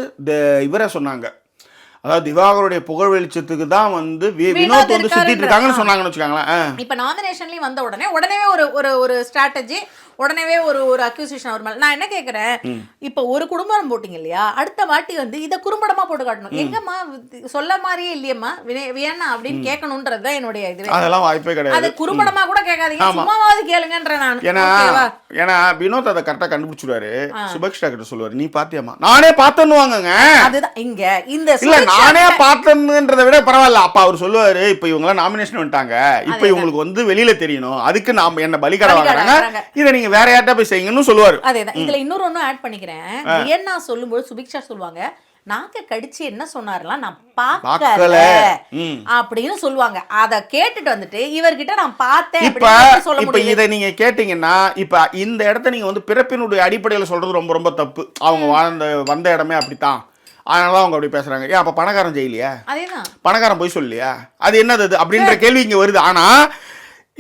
Speaker 1: இவரை சொன்னாங்க, அதாவது திவாகருடைய புகழ் வெளிச்சத்துக்கு தான் வந்து வினோத் வந்து சுத்திட்டு இருக்காங்கன்னு சொன்னாங்கன்னு வச்சுக்காங்களேன்.
Speaker 2: இப்ப நாமினேஷன்லயும் வந்த உடனே ஒரு ஸ்ட்ராட்டஜி, உடனே ஒரு அக்யூசேஷன் அவர் மேல. நான் என்ன கேக்குறேன், இப்ப ஒரு குடும்பம் போட்டீங்க இல்லையா, அடுத்த வாட்டி வந்து இதை குறும்படமா போட்டு காட்டணும். எங்கம்மா சொல்ல மாதிரியே இல்லையம்மா வேணா அப்படின்னு கேட்கணும்ன்றதுதான் என்னுடைய இது.
Speaker 1: அதெல்லாம் வாய்ப்பே கிடையாது.
Speaker 2: அது குறும்படமா கூட கேட்காதீங்க, சும்மாவாவது கேளுங்கன்ற நான்.
Speaker 1: ஏன்னா வினோத் அதை கரெக்டா கண்டுபிடிச்சிருவாரு. சுபக்ஷா கிட்ட சொல்லுவாரு, நீ பாத்தியம்மா? நானே பார்த்தேன்னுவாங்க.
Speaker 2: அதுதான் இங்க இந்த
Speaker 1: இல்ல, நானே பார்த்தேன்றதை விட பரவாயில்ல. அப்ப அவர் சொல்லுவாரு, இப்ப இவங்க எல்லாம் நாமினேஷன் வந்துட்டாங்க, இப்ப இவங்களுக்கு வந்து வெளியில தெரியணும், அதுக்கு நாம என்ன பலிகடை வாங்குறாங்க, இதை நீங்க நீங்க வேற யார்கிட்ட போய் செய்யுங்கன்னு சொல்லுவாரு.
Speaker 2: அதேதான். இதுல இன்னொரு ஒன்னும் ஆட் பண்ணிக்கிறேன். என்ன சொல்லும்போது சுபிக்ஷா சொல்லுவாங்க, நாக்க கடிச்சு என்ன சொன்னார்லாம் நான் பார்க்கல அப்படின்னு சொல்லுவாங்க. அத கேட்டுட்டு வந்துட்டு இவர்கிட்ட நான் பார்த்தேன் அப்படின்னு சொல்ல முடியும்.
Speaker 1: இப்ப இத நீங்க கேட்டீங்கன்னா, இப்ப இந்த இடத்த நீங்க வந்து பிறப்பினுடைய அடிப்படையில சொல்றது ரொம்ப ரொம்ப தப்பு. அவங்க வந்த இடமே அப்படித்தான், அதனால அவங்க அப்படி பேசுறாங்க. ஏன் அப்ப பணக்காரன் ஜெயிலியா? அதேதான். பணக்காரன் போய் சொல்லியா? அது என்னது அப்படின்ற கேள்வி இங்க வருது. ஆனா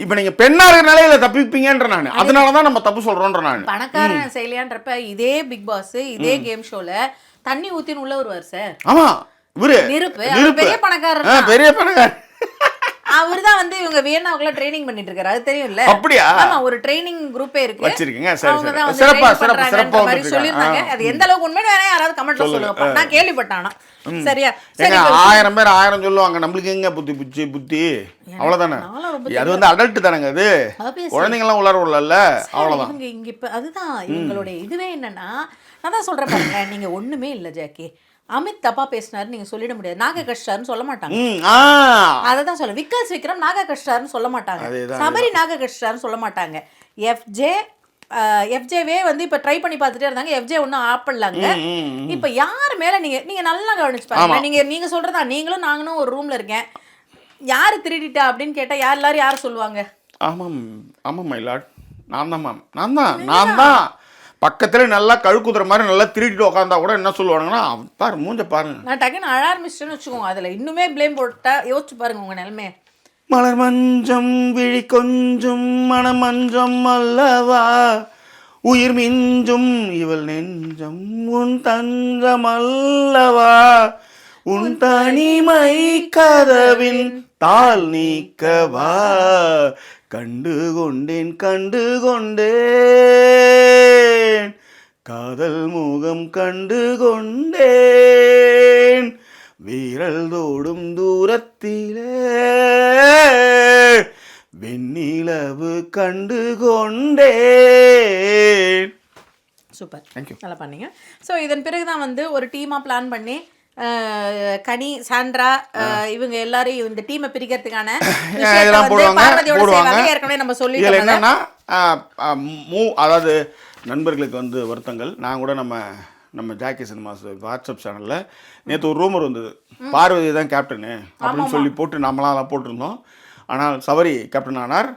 Speaker 1: இப்ப நீங்க பெண்ணா இருக்கிறனால இல்ல தப்பிப்பீங்கன்ற நான், அதனாலதான் நம்ம தப்பு சொல்றோம்ன்ற நான்.
Speaker 2: பணக்காரன் செய்யலையான்றப்ப இதே பிக் பாஸ் இதே கேம் ஷோல தண்ணி ஊத்தின்னு உள்ள வருவார் சார்.
Speaker 1: ஆமா, இவரு
Speaker 2: பெரிய பணக்காரர்,
Speaker 1: பெரிய பணக்காரர்.
Speaker 2: அவர்தான் வந்து இவங்க வியன்னாவுக்குள்ள ட்ரைனிங் பண்ணிட்டு இருக்காரு. அது தெரியும்ல?
Speaker 1: அப்படியா?
Speaker 2: ஆமா, ஒரு ட்ரைனிங் குரூப்பே இருக்கு,
Speaker 1: வச்சிருக்கீங்க. சிறப்பா
Speaker 2: சொல்லிருந்தாங்க. அது எந்த அளவுக்கு உண்மை வேணா யாராவது கமெண்ட்ல சொல்லுங்க, நான் கேள்விப்பட்டானா. சரியா?
Speaker 1: 1000 பேர் 1000 சொல்லுவாங்க, நம்மளுக்கு எங்க புத்தி அவ்வளவுதானே. அது வந்து அடல்ட் தானங்க, அது குழந்தைங்க எல்லாம் உள்ள உள்ளல, அவ்வளவுதான்.
Speaker 2: இங்க இப்ப அதுதான் இவங்களுடைய இதுவே என்னன்னா, நான் தான் சொல்றேன் பாருங்க, நீங்க ஒண்ணுமே இல்ல ஜாக்கி, அமித் தப்பா பேசினாரு நீங்க சொல்லிட முடியாது. நாக கஷ்டாருன்னு சொல்ல மாட்டாங்க. அததான் சொல்ல, விக்காஸ் விக்ரம் நாக கஷ்டாருன்னு சொல்ல மாட்டாங்க, சபரி நாக கஷ்டாருன்னு சொல்ல மாட்டாங்க. எஃப்ஜேவே வந்து இப்ப ட்ரை பண்ணி பார்த்துட்டே இருந்தாங்க, எஃப்ஜே ஒன்னும் ஆப்பிடலாங்க. இப்ப யார் மேல நீங்க நல்லா கவனிச்சு பாருங்க. நீங்க சொல்றதா, நீங்களும் நாங்களும் ஒரு ரூம்ல இருக்கேன், யாரு திருடிட்டா அப்படின்னு கேட்டா எல்லாரும் யாரு சொல்லுவாங்க?
Speaker 1: ஆமாம் ஆமாம் மை லார்ட், நான் தான் மேம், நான் தான். பக்கத்துல நல்லா கழுக்குதுற மாதிரி நல்லா திருடிட்டு உட்காந்தா கூட என்ன சொல்லுவாங்கன்னா, பாரு மூஞ்ச பாருங்க.
Speaker 2: நான் டக்குன்னு அழ ஆரம்பிச்சிட்டேன்னு வச்சுக்கோங்க, அதுல இன்னுமே பிளேம் போட்டா யோசிச்சு பாருங்க உங்க நிலைமை.
Speaker 1: மலர் மஞ்சம் விழி கொஞ்சம் மனம் மஞ்சம் அல்லவா, உயிர் மிஞ்சும் இவள் நெஞ்சம் உன் தஞ்சம் அல்லவா, உன் தனிமை கதவின் தாள் நீக்கவா, கண்டு கொண்டேன் காதல் முகம் கண்டு கொண்டேன், வீரல் தோடும் தூரத்திலே வெண்ணிலவு கண்டு கொண்டேன்.
Speaker 2: சூப்பர், நல்லா பண்ணீங்க. ஸோ இதன் பிறகுதான் வந்து ஒரு டீமா பிளான் பண்ணி கனி, சாண்ட்ரா இவங்க எல்லாரும் இந்த டீமை பிரிக்கிறதுக்கான ஏற்கனவே நம்ம சொல்லி
Speaker 1: என்னன்னா, அதாவது நண்பர்களுக்கு வந்து வருத்தங்கள். நான் கூட நம்ம ஜாக்கி சினிமாஸ் வாட்ஸ்அப் சேனலில் நேற்று ஒரு ரூமர் வந்தது, பார்வதி தான் கேப்டனு அப்படின்னு சொல்லி போட்டு நம்மளாம் போட்டிருந்தோம். ஆனால் சபரி கேப்டன் ஆனார்.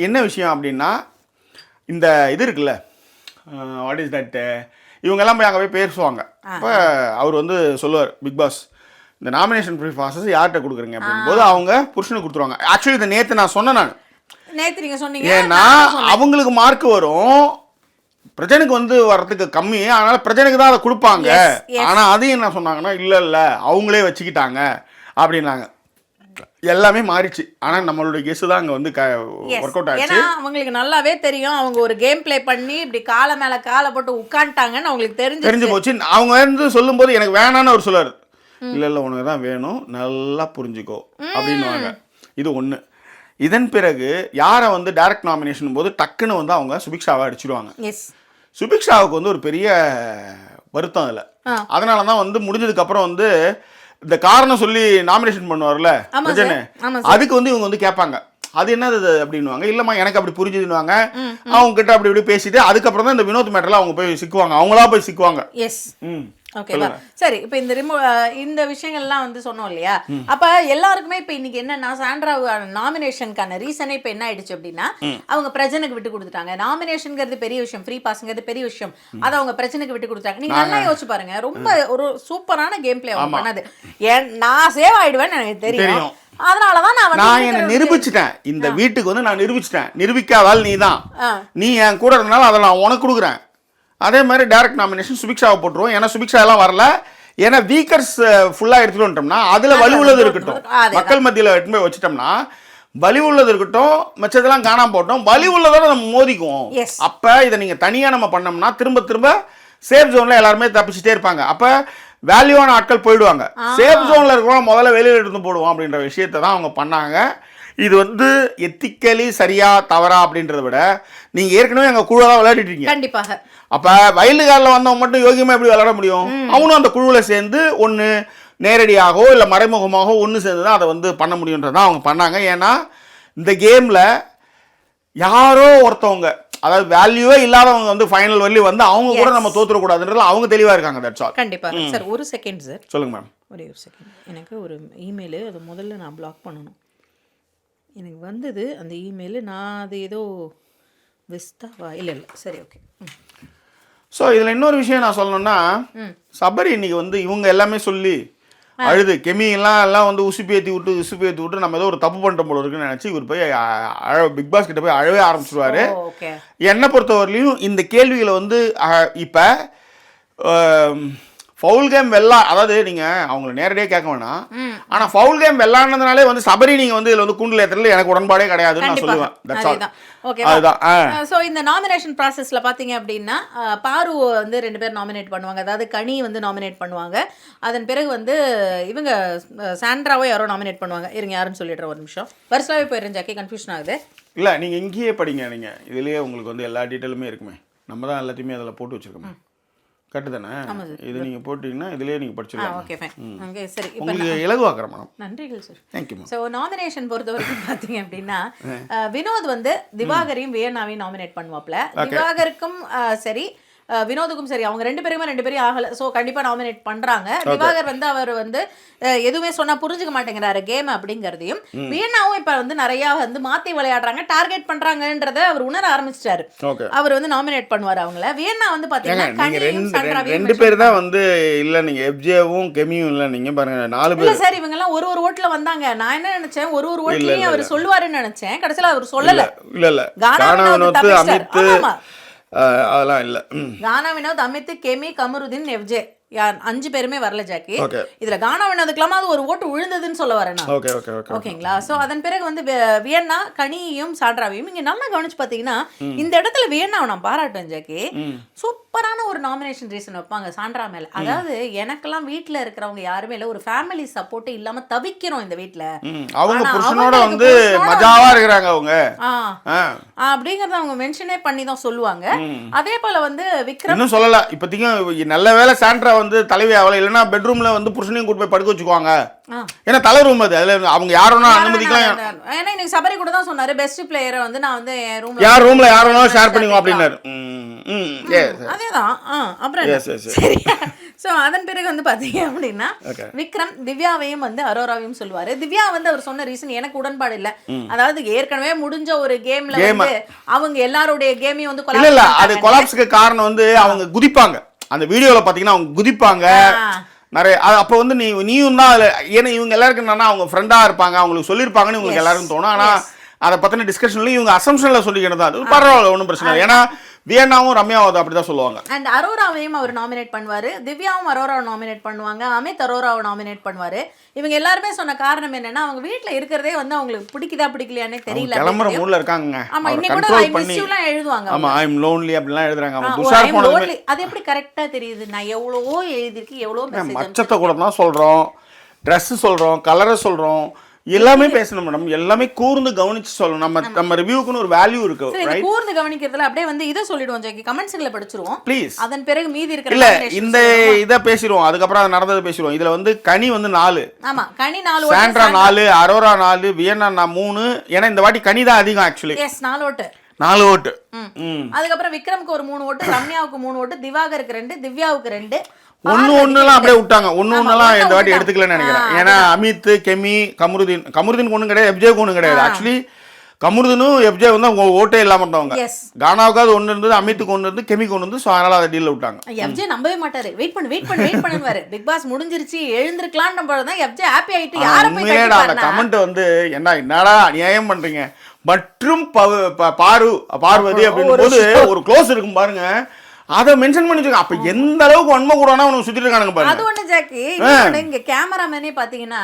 Speaker 1: என்ன விஷயம் அப்படின்னா, இந்த இது இருக்குல்ல, வாட் இஸ் தட், இவங்கெல்லாம் போய் அங்கே போய் பேசுவாங்க. இப்போ அவர் வந்து சொல்லுவார், பிக் பாஸ் இந்த நாமினேஷன் ப்ராசஸ் யார்கிட்ட கொடுக்குறீங்க அப்படின் போது அவங்க புருஷனுக்கு கொடுத்துருவாங்க. ஆக்சுவலி இதை நேற்று நான் சொன்னேன், நான்
Speaker 2: நேற்று நீங்கள் சொன்னீங்க.
Speaker 1: ஏன்னா அவங்களுக்கு மார்க் வரும், பிரஜனுக்கு வந்து வர்றதுக்கு கம்மி, அதனால பிரஜனுக்கு தான் அதை கொடுப்பாங்க. ஆனால் அதையும் என்ன சொன்னாங்கன்னா, இல்லை அவங்களே வச்சுக்கிட்டாங்க அப்படின்னாங்க. எல்லாமே மாறிச்சு. ஆனா நம்மளுடைய கெஸ் தான் அங்க வந்து வொர்க் அவுட் ஆச்சு.
Speaker 2: ஏன்னா அவங்களுக்கு நல்லாவே தெரியும், அவங்க ஒரு கேம் ப்ளே பண்ணி இப்படி காலை மேல காலை போட்டு உட்காந்துட்டாங்கன்னு அவங்களுக்கு தெரிஞ்சு
Speaker 1: போச்சு. அவங்க வந்து சொல்லும்போது எனக்கு வேணான்னு அவர் சொல்லாரு, இல்ல உனக்கு தான் வேணும், நல்லா புரிஞ்சுக்கோ அப்படின்னுவாங்க. இது ஒண்ணு. இதன் பிறகு யாரை வந்து டைரக்ட் நாமினேஷன் போது டக்குன்னு வந்து அவங்க சுபிக்ஷாவை அடிச்சிடுவாங்க. சுபிக்ஷாவுக்கு வந்து ஒரு பெரிய வருத்தம் இல்லை. அதனால தான் வந்து முடிஞ்சதுக்கு அப்புறம் வந்து இந்த காரணம் சொல்லி நாமினேஷன் பண்ணுவார்ல பிரஜனை, அதுக்கு வந்து இவங்க வந்து கேட்பாங்க, அது என்னது அப்படின்னுவாங்க. இல்லம்மா எனக்கு அப்படி புரிஞ்சுதுன்னுவாங்க. அவங்க கிட்ட அப்படி இப்படி பேசிட்டு அதுக்கப்புறம் தான் இந்த வினோத் மேட்டர்ல அவங்க போய் சிக்குவாங்க, அவங்களா போய் சிக்குவாங்க.
Speaker 2: ஓகேவா? சரி, இப்போ இந்த விஷயங்கள்லாம் வந்து சொன்னோம் இல்லையா? அப்ப எல்லாருக்குமே இப்போ இன்னைக்கு என்னன்னா, சாண்ட்ரா நாமினேஷனுக்கான ரீசனே இப்போ என்ன ஆயிடுச்சு அப்படின்னா, அவங்க பிரஜனுக்கு விட்டு கொடுத்துட்டாங்க. நாமினேஷன்ங்கிறது பெரிய விஷயம், ஃப்ரீ பாஸ்ங்கிறது பெரிய விஷயம், அதை அவங்க பிரச்சனைக்கு விட்டு கொடுத்தாங்க. நீங்க நல்லா யோசிச்சு பாருங்க, ரொம்ப ஒரு சூப்பரான கேம் பிளே அவங்க பண்ணது. நான் சேவ் ஆயிடுவேன்னு எனக்கு தெரியும். அதனாலதான்
Speaker 1: நான் என்ன நிரூபிச்சுட்டேன், இந்த வீட்டுக்கு வந்து நான் நிரூபிச்சுட்டேன். நிரூபிக்காதால் நீ தான், நீ என் கூட இருந்தாலும் அதை நான் உனக்கு கொடுக்குறேன். அதே மாதிரி டைரக்ட் நாமினேஷன் சுபிக்ஷாவை போட்டுருவோம். ஏன்னா சுபிக்ஷா எல்லாம் வரல, ஏன்னா வீக்கர்ஸ் ஃபுல்லாக எடுத்துட்டு வந்துட்டோம்னா அதுல வலு உள்ளது இருக்கட்டும், மக்கள் மத்தியில் எடுத்து போய் வச்சுட்டோம்னா வலி உள்ளது இருக்கட்டும், மிச்சதெல்லாம் காணாம போட்டோம், வலி உள்ளதோட நம்ம மோதிக்குவோம். அப்ப இதை நீங்க தனியா நம்ம பண்ணோம்னா திரும்ப திரும்ப சேஃப் ஜோன்ல எல்லாருமே தப்பிச்சுட்டே இருப்பாங்க. அப்ப வேல்யூவான ஆட்கள் போயிடுவாங்க. சேஃப் ஜோன்ல இருக்கிறவங்க முதல்ல வெளியில எடுத்து போடுவோம் அப்படின்ற விஷயத்தை தான் அவங்க பண்ணாங்க. இது வந்து எத்திக்கலி சரியா தவறா அப்படின்றத விட நீங்க ஏற்கனவே எங்க குழுவா விளையாடிட்டீங்க.
Speaker 2: கண்டிப்பாக.
Speaker 1: அப்ப வைல்டு கார்டில் வந்தவன் மட்டும் யோகியமா எப்படி விளையாட முடியும்? அவனும் அந்த குழுவில் சேர்ந்து ஒன்று நேரடியாகவோ இல்லை மறைமுகமாகவோ ஒன்று சேர்ந்து தான் அதை வந்து பண்ண முடியுன்றதான் அவங்க பண்ணாங்க. ஏன்னா இந்த கேமில் யாரோ ஒருத்தவங்க அதாவது வேல்யூவே இல்லாதவங்க வந்து ஃபைனல் வரலி வந்து அவங்க கூட நம்ம தோத்துறக்கூடாதுன்றது அவங்க தெளிவாக இருக்காங்க. That's all.
Speaker 2: கண்டிப்பாக சார். ஒரு செகண்ட் சார்,
Speaker 1: சொல்லுங்கள் மேம்.
Speaker 2: ஒரே ஒரு செகண்ட். எனக்கு ஒரு இமெயிலு, அது முதல்ல நான் பிளாக் பண்ணணும். எனக்கு வந்தது அந்த இமெயிலு, நான் அது ஏதோ விஸ்தாவா இல்லை சரி ஓகே.
Speaker 1: ஸோ இதில் இன்னொரு விஷயம் நான் சொல்லணும்னா, சபரி இன்னைக்கு வந்து இவங்க எல்லாமே சொல்லி அழுது எல்லாம் வந்து உசுப்பி ஏற்றி விட்டு நம்ம ஏதோ ஒரு தப்பு பண்ணிட்ட போல இருக்குன்னு நினச்சி இவர் போய் பிக் பாஸ் கிட்ட போய் அழவே ஆரம்பிச்சிருவாரு. என்னை பொறுத்தவரையிலையும் இந்த கேள்விகளை வந்து இப்போ ஃபவுல் கேம் அதாவது நீங்கள் அவங்களை நேரடியாக கேட்க வேணாம், ஆனால் ஃபவுல் கேம் வெள்ளானதுனாலே வந்து சபரி நீங்கள் வந்து இதில் வந்து கூண்டில் ஏற்றுறதுல எனக்கு உடன்பாடே கிடையாதுன்னு நான் சொல்லுவேன்.
Speaker 2: அதுதான். ஸோ இந்த நாமினேஷன் ப்ராசஸில் பார்த்தீங்க அப்படின்னா பாரு வந்து 2 பேர் நாமினேட் பண்ணுவாங்க, அதாவது கனி வந்து நாமினேட் பண்ணுவாங்க. அதன் பிறகு வந்து இவங்க சாண்ட்ராவோ யாரோ நாமினேட் பண்ணுவாங்க. இருங்க யாருன்னு சொல்லிடுறேன் ஒரு நிமிஷம். வருஷாவே போயிடுறேன் ஜாக்கி, கன்ஃபியூஷன் ஆகுது.
Speaker 1: இல்லை நீங்கள் இங்கேயே படிங்க, நீங்கள் இதுலேயே உங்களுக்கு வந்து எல்லா டீட்டெயிலுமே இருக்குமே. நம்ம தான் எல்லாத்தையுமே அதில் போட்டு வச்சுருக்கோமே. கரெக்டு தானே? இது நீங்கள் போட்டிங்கன்னா இதுலேயே நீங்கள் படிச்சிடலாம்.
Speaker 2: Okay fine. ஓகே சரி.
Speaker 1: உங்களுக்கு இலகுவாக்குறேன் மேடம்.
Speaker 2: நன்றிகள் sir.
Speaker 1: Thank you ma'am.
Speaker 2: So nomination பொறுத்த வரைக்கும் பார்த்தீங்க அப்படின்னா வினோத் வந்து திவாகரையும் வியன்னாவையும் நாமினேட் பண்ணுவாப்ல. திவாகருக்கும் சரி வினோதுக்கும் சரி, அவங்க 2 பேரையும் ஆகலை. ஸோ கண்டிப்பாக நாமினேட் பண்ணுறாங்க. திவாகர் வந்து அவர் வந்து எதுவுமே சொன்னால் புரிஞ்சுக்க மாட்டேங்கிறாரு கேம் அப்படிங்கிறதையும், வியன்னாவும் இப்போ வந்து நிறையா வந்து மாற்றி விளையாடுறாங்க, டார்கெட் பண்ணுறாங்கன்றதை அவர் உணர ஆரம்பிச்சிட்டாரு. அவர் வந்து நாமினேட் பண்ணுவார் அவங்கள. வியன்னா வந்து பார்த்தீங்கன்னா
Speaker 1: 2 பேர் தான் வந்து இல்லை, நீங்கள் எஃப்ஜேவும் கெமியும் இல்லை, நீங்கள் பாருங்க 4 பேர்.
Speaker 2: இல்லை சார், இவங்கெல்லாம் ஒரு ஓட்டில் வந்தாங்க. நான் என்ன நினைச்சேன், ஒரு ஓட்லையும் அவர் சொல்லுவாருன்னு நினைச்சேன். கடைசியில் அவர் சொல்லலை.
Speaker 1: இல்லை அதெல்லாம் இல்லை.
Speaker 2: கானா வினோத், அமித், கெமி, கமருதீன், எஃப்ஜே 5 பேருமே வரல ஜாக்கி. இதுல கானா வினோதுக்கெல்லாம் அது ஒரு ஓட்டு விழுந்ததுன்னு சொல்ல வரேன். ஓகேங்களா? சோ அதன் பிறகு வந்து வியன்னா கனியையும் சாண்ட்ராவையும் இங்க நல்லா கவனிச்சு பாத்தீங்கன்னா இந்த இடத்துல வியன்னாவை நான் பாராட்டுவேன் ஜாக்கி. சூப்பரான ஒரு நாமினேஷன் ரீசன் வைப்பாங்க சாண்ட்ரா மேல. அதாவது எனக்கெல்லாம் வீட்டுல இருக்கிறவங்க யாருமே இல்ல, ஒரு ஃபேமிலி சப்போர்ட் இல்லாம தவிக்கிறோம் இந்த வீட்டுல.
Speaker 1: அவங்க புருஷனோட வந்து மஜாவா இருக்காங்க அவங்க
Speaker 2: அப்படிங்கறத அவங்க மென்ஷனே பண்ணி தான் சொல்லுவாங்க. அதே போல வந்து விக்ரம்
Speaker 1: இன்னும் சொல்லல. இப்போதைக்கு நல்ல வேலை சாண்ட்ரா வந்து தலைவி ஆகல, இல்லைன்னா பெட்ரூம்ல வந்து புருஷனையும் கூட்டு போய் படுக்க வச்சுக்குவாங்க. ஏன்னா தலை ரூம் அது, அதுல அவங்க யாரும் அனுமதிக்கலாம்.
Speaker 2: ஏன்னா இன்னைக்கு சபரி கூட தான் சொன்னாரு, பெஸ்ட் பிளேயரை வந்து நான் வந்து
Speaker 1: யார் ரூம்ல யாரும் ஷேர் பண்ணிக்குவோம் அப்படின்னாரு.
Speaker 2: அதேதான். அப்புறம் சரி. ஸோ அதன் பிறகு வந்து பார்த்தீங்க அப்படின்னா விக்ரம் திவ்யாவையும் வந்து அரோராவையும் சொல்லுவாரு. திவ்யா வந்து அவர் சொன்ன ரீசன் எனக்கு உடன்பாடு இல்லை. அதாவது ஏற்கனவே முடிஞ்ச ஒரு கேம்ல வந்து அவங்க எல்லாருடைய கேமையும் வந்து
Speaker 1: இல்ல அது கொலாப்ஸ்க்கு காரணம் வந்து அவங்க குதிப்பாங்க. அந்த வீடியோல பாத்தீங்கன்னா அவங்க குதிப்பாங்க நிறைய. அப்போ வந்து நீயும் தான் ஏன்னா இவங்க எல்லாருக்கும் என்னன்னா அவங்க ஃப்ரெண்டா இருப்பாங்க, அவங்களுக்கு சொல்லியிருப்பாங்கன்னு உங்களுக்கு எல்லாருக்கும் தோணும். ஆனா அதை பத்தின டிஸ்கஷன்ல இவங்க அசம்ஷன்ல சொல்லிக்கிறது தான். அது பரவாயில்ல, ஒன்றும் பிரச்சனை இல்லை. ஏன்னா வியன்னாவும் ரம்யாவும் அப்படிதான் சொல்லுவாங்க.
Speaker 2: அண்ட் அரோராவையும் அவர் நாமினேட் பண்ணுவாரு, திவ்யாவும் அரோராவை நாமினேட் பண்ணுவாங்க, அமித் அரோராவை நாமினேட் பண்ணுவாரு. இவங்க எல்லாருமே சொன்ன காரணம் என்னன்னா அவங்க வீட்டுல இருக்கிறதே வந்து அவங்களுக்கு பிடிக்குதா பிடிக்கலையானே தெரியல,
Speaker 1: கிளம்புற மூட்ல இருக்காங்க.
Speaker 2: ஆமா, இன்னைக்கு கூட ஐ மிஸ் யூ லாம் எழுதுவாங்க.
Speaker 1: ஆமா, ஐ அம் லோன்லி அப்படிலாம் எழுதுறாங்க. அவங்க துஷார் போனது
Speaker 2: அது எப்படி கரெக்ட்டா தெரியுது? நான் எவ்வளவோ எழுதிருக்கு, எவ்வளவு மெசேஜ்
Speaker 1: மச்சத்தை கூட தான் சொல்றோம், Dress சொல்றோம், கலரை சொல்றோம், எல்லாமே பேசணும் மேடம். எல்லாமே கூர்ந்து கவனிச்சு சொல்லணும். நம்ம ரிவ்யூக்குன்னு ஒரு வேல்யூ இருக்கு.
Speaker 2: ரைட், கூர்ந்து கவனிக்கிறதுல அப்படியே வந்து இத சொல்லிடுவோம் ஜாக்கி, கமெண்ட்ஸ்ல படிச்சிருவோம் ப்ளீஸ். அதன் பிறகு மீதி இருக்கிற
Speaker 1: இல்ல இந்த இத பேசிடுவோம், அதுக்கு அப்புறம் அது நடந்தது பேசிடுவோம். இதுல வந்து கனி வந்து 4.
Speaker 2: ஆமா, கனி 4
Speaker 1: சாண்ட்ரா 4, அரோரா 4, வியன்னா 3. ஏன்னா இந்த வாட்டி கனி தான் அதிகம் ஆக்சுவலி.
Speaker 2: எஸ், 4 ஓட்டு. அதுக்கு அப்புறம் விக்ரம்க்கு ஒரு 3 ஓட்டு, ரம்யாவுக்கு 3 ஓட்டு, திவாகருக்கு 2, திவ்யாவுக்கு 2.
Speaker 1: ஒண்ணுலாம் அப்படியே விட்டாங்க. ஒண்ணுலாம் இந்த வாட்டி எடுத்துக்கலன்னு நினைக்கிறேன். ஏன்னா அமித், கெமி, கமருதீன் ஒண்ணும் கிடையாது, எஃப்ஜேக்கு ஒண்ணும் கிடையாது. ஆக்சுவலி கமருதீனும் எஃப்ஜே வந்து அவங்க ஓட்டே இல்லாம இருந்தவங்க. கானாவுக்காவது 1 இருந்தது, அமித்துக்கு 1 இருந்து, கெமிக்கு 1 இருந்து. ஸோ அதனால அதை டீல்ல விட்டாங்க.
Speaker 2: எஃப்ஜே நம்பவே மாட்டாரு. வெயிட் பண்ணுவாரு. பிக் பாஸ் முடிஞ்சிருச்சு எழுந்திருக்கலாம் நம்பதான் எஃப்ஜே ஹாப்பி ஆயிட்டு யார போய் கட்டிப்பாரு.
Speaker 1: அந்த கமெண்ட் வந்து என்னடா அநியாயம் பண்றீங்க மற்றும் பார்வதி அப்படின்னும் போது ஒரு க்ளோஸ் இருக்கும் பாருங்க, அதை மென்ஷன் பண்ணி வச்சிருக்காங்க. அப்ப எந்த அளவுக்கு வன்மை கூடனா அவனுக்கு சுத்திட்டு இருக்கானுங்க பாருங்க.
Speaker 2: அது ஒண்ணு ஜாக்கி, இங்க கேமராமேனே பாத்தீங்கன்னா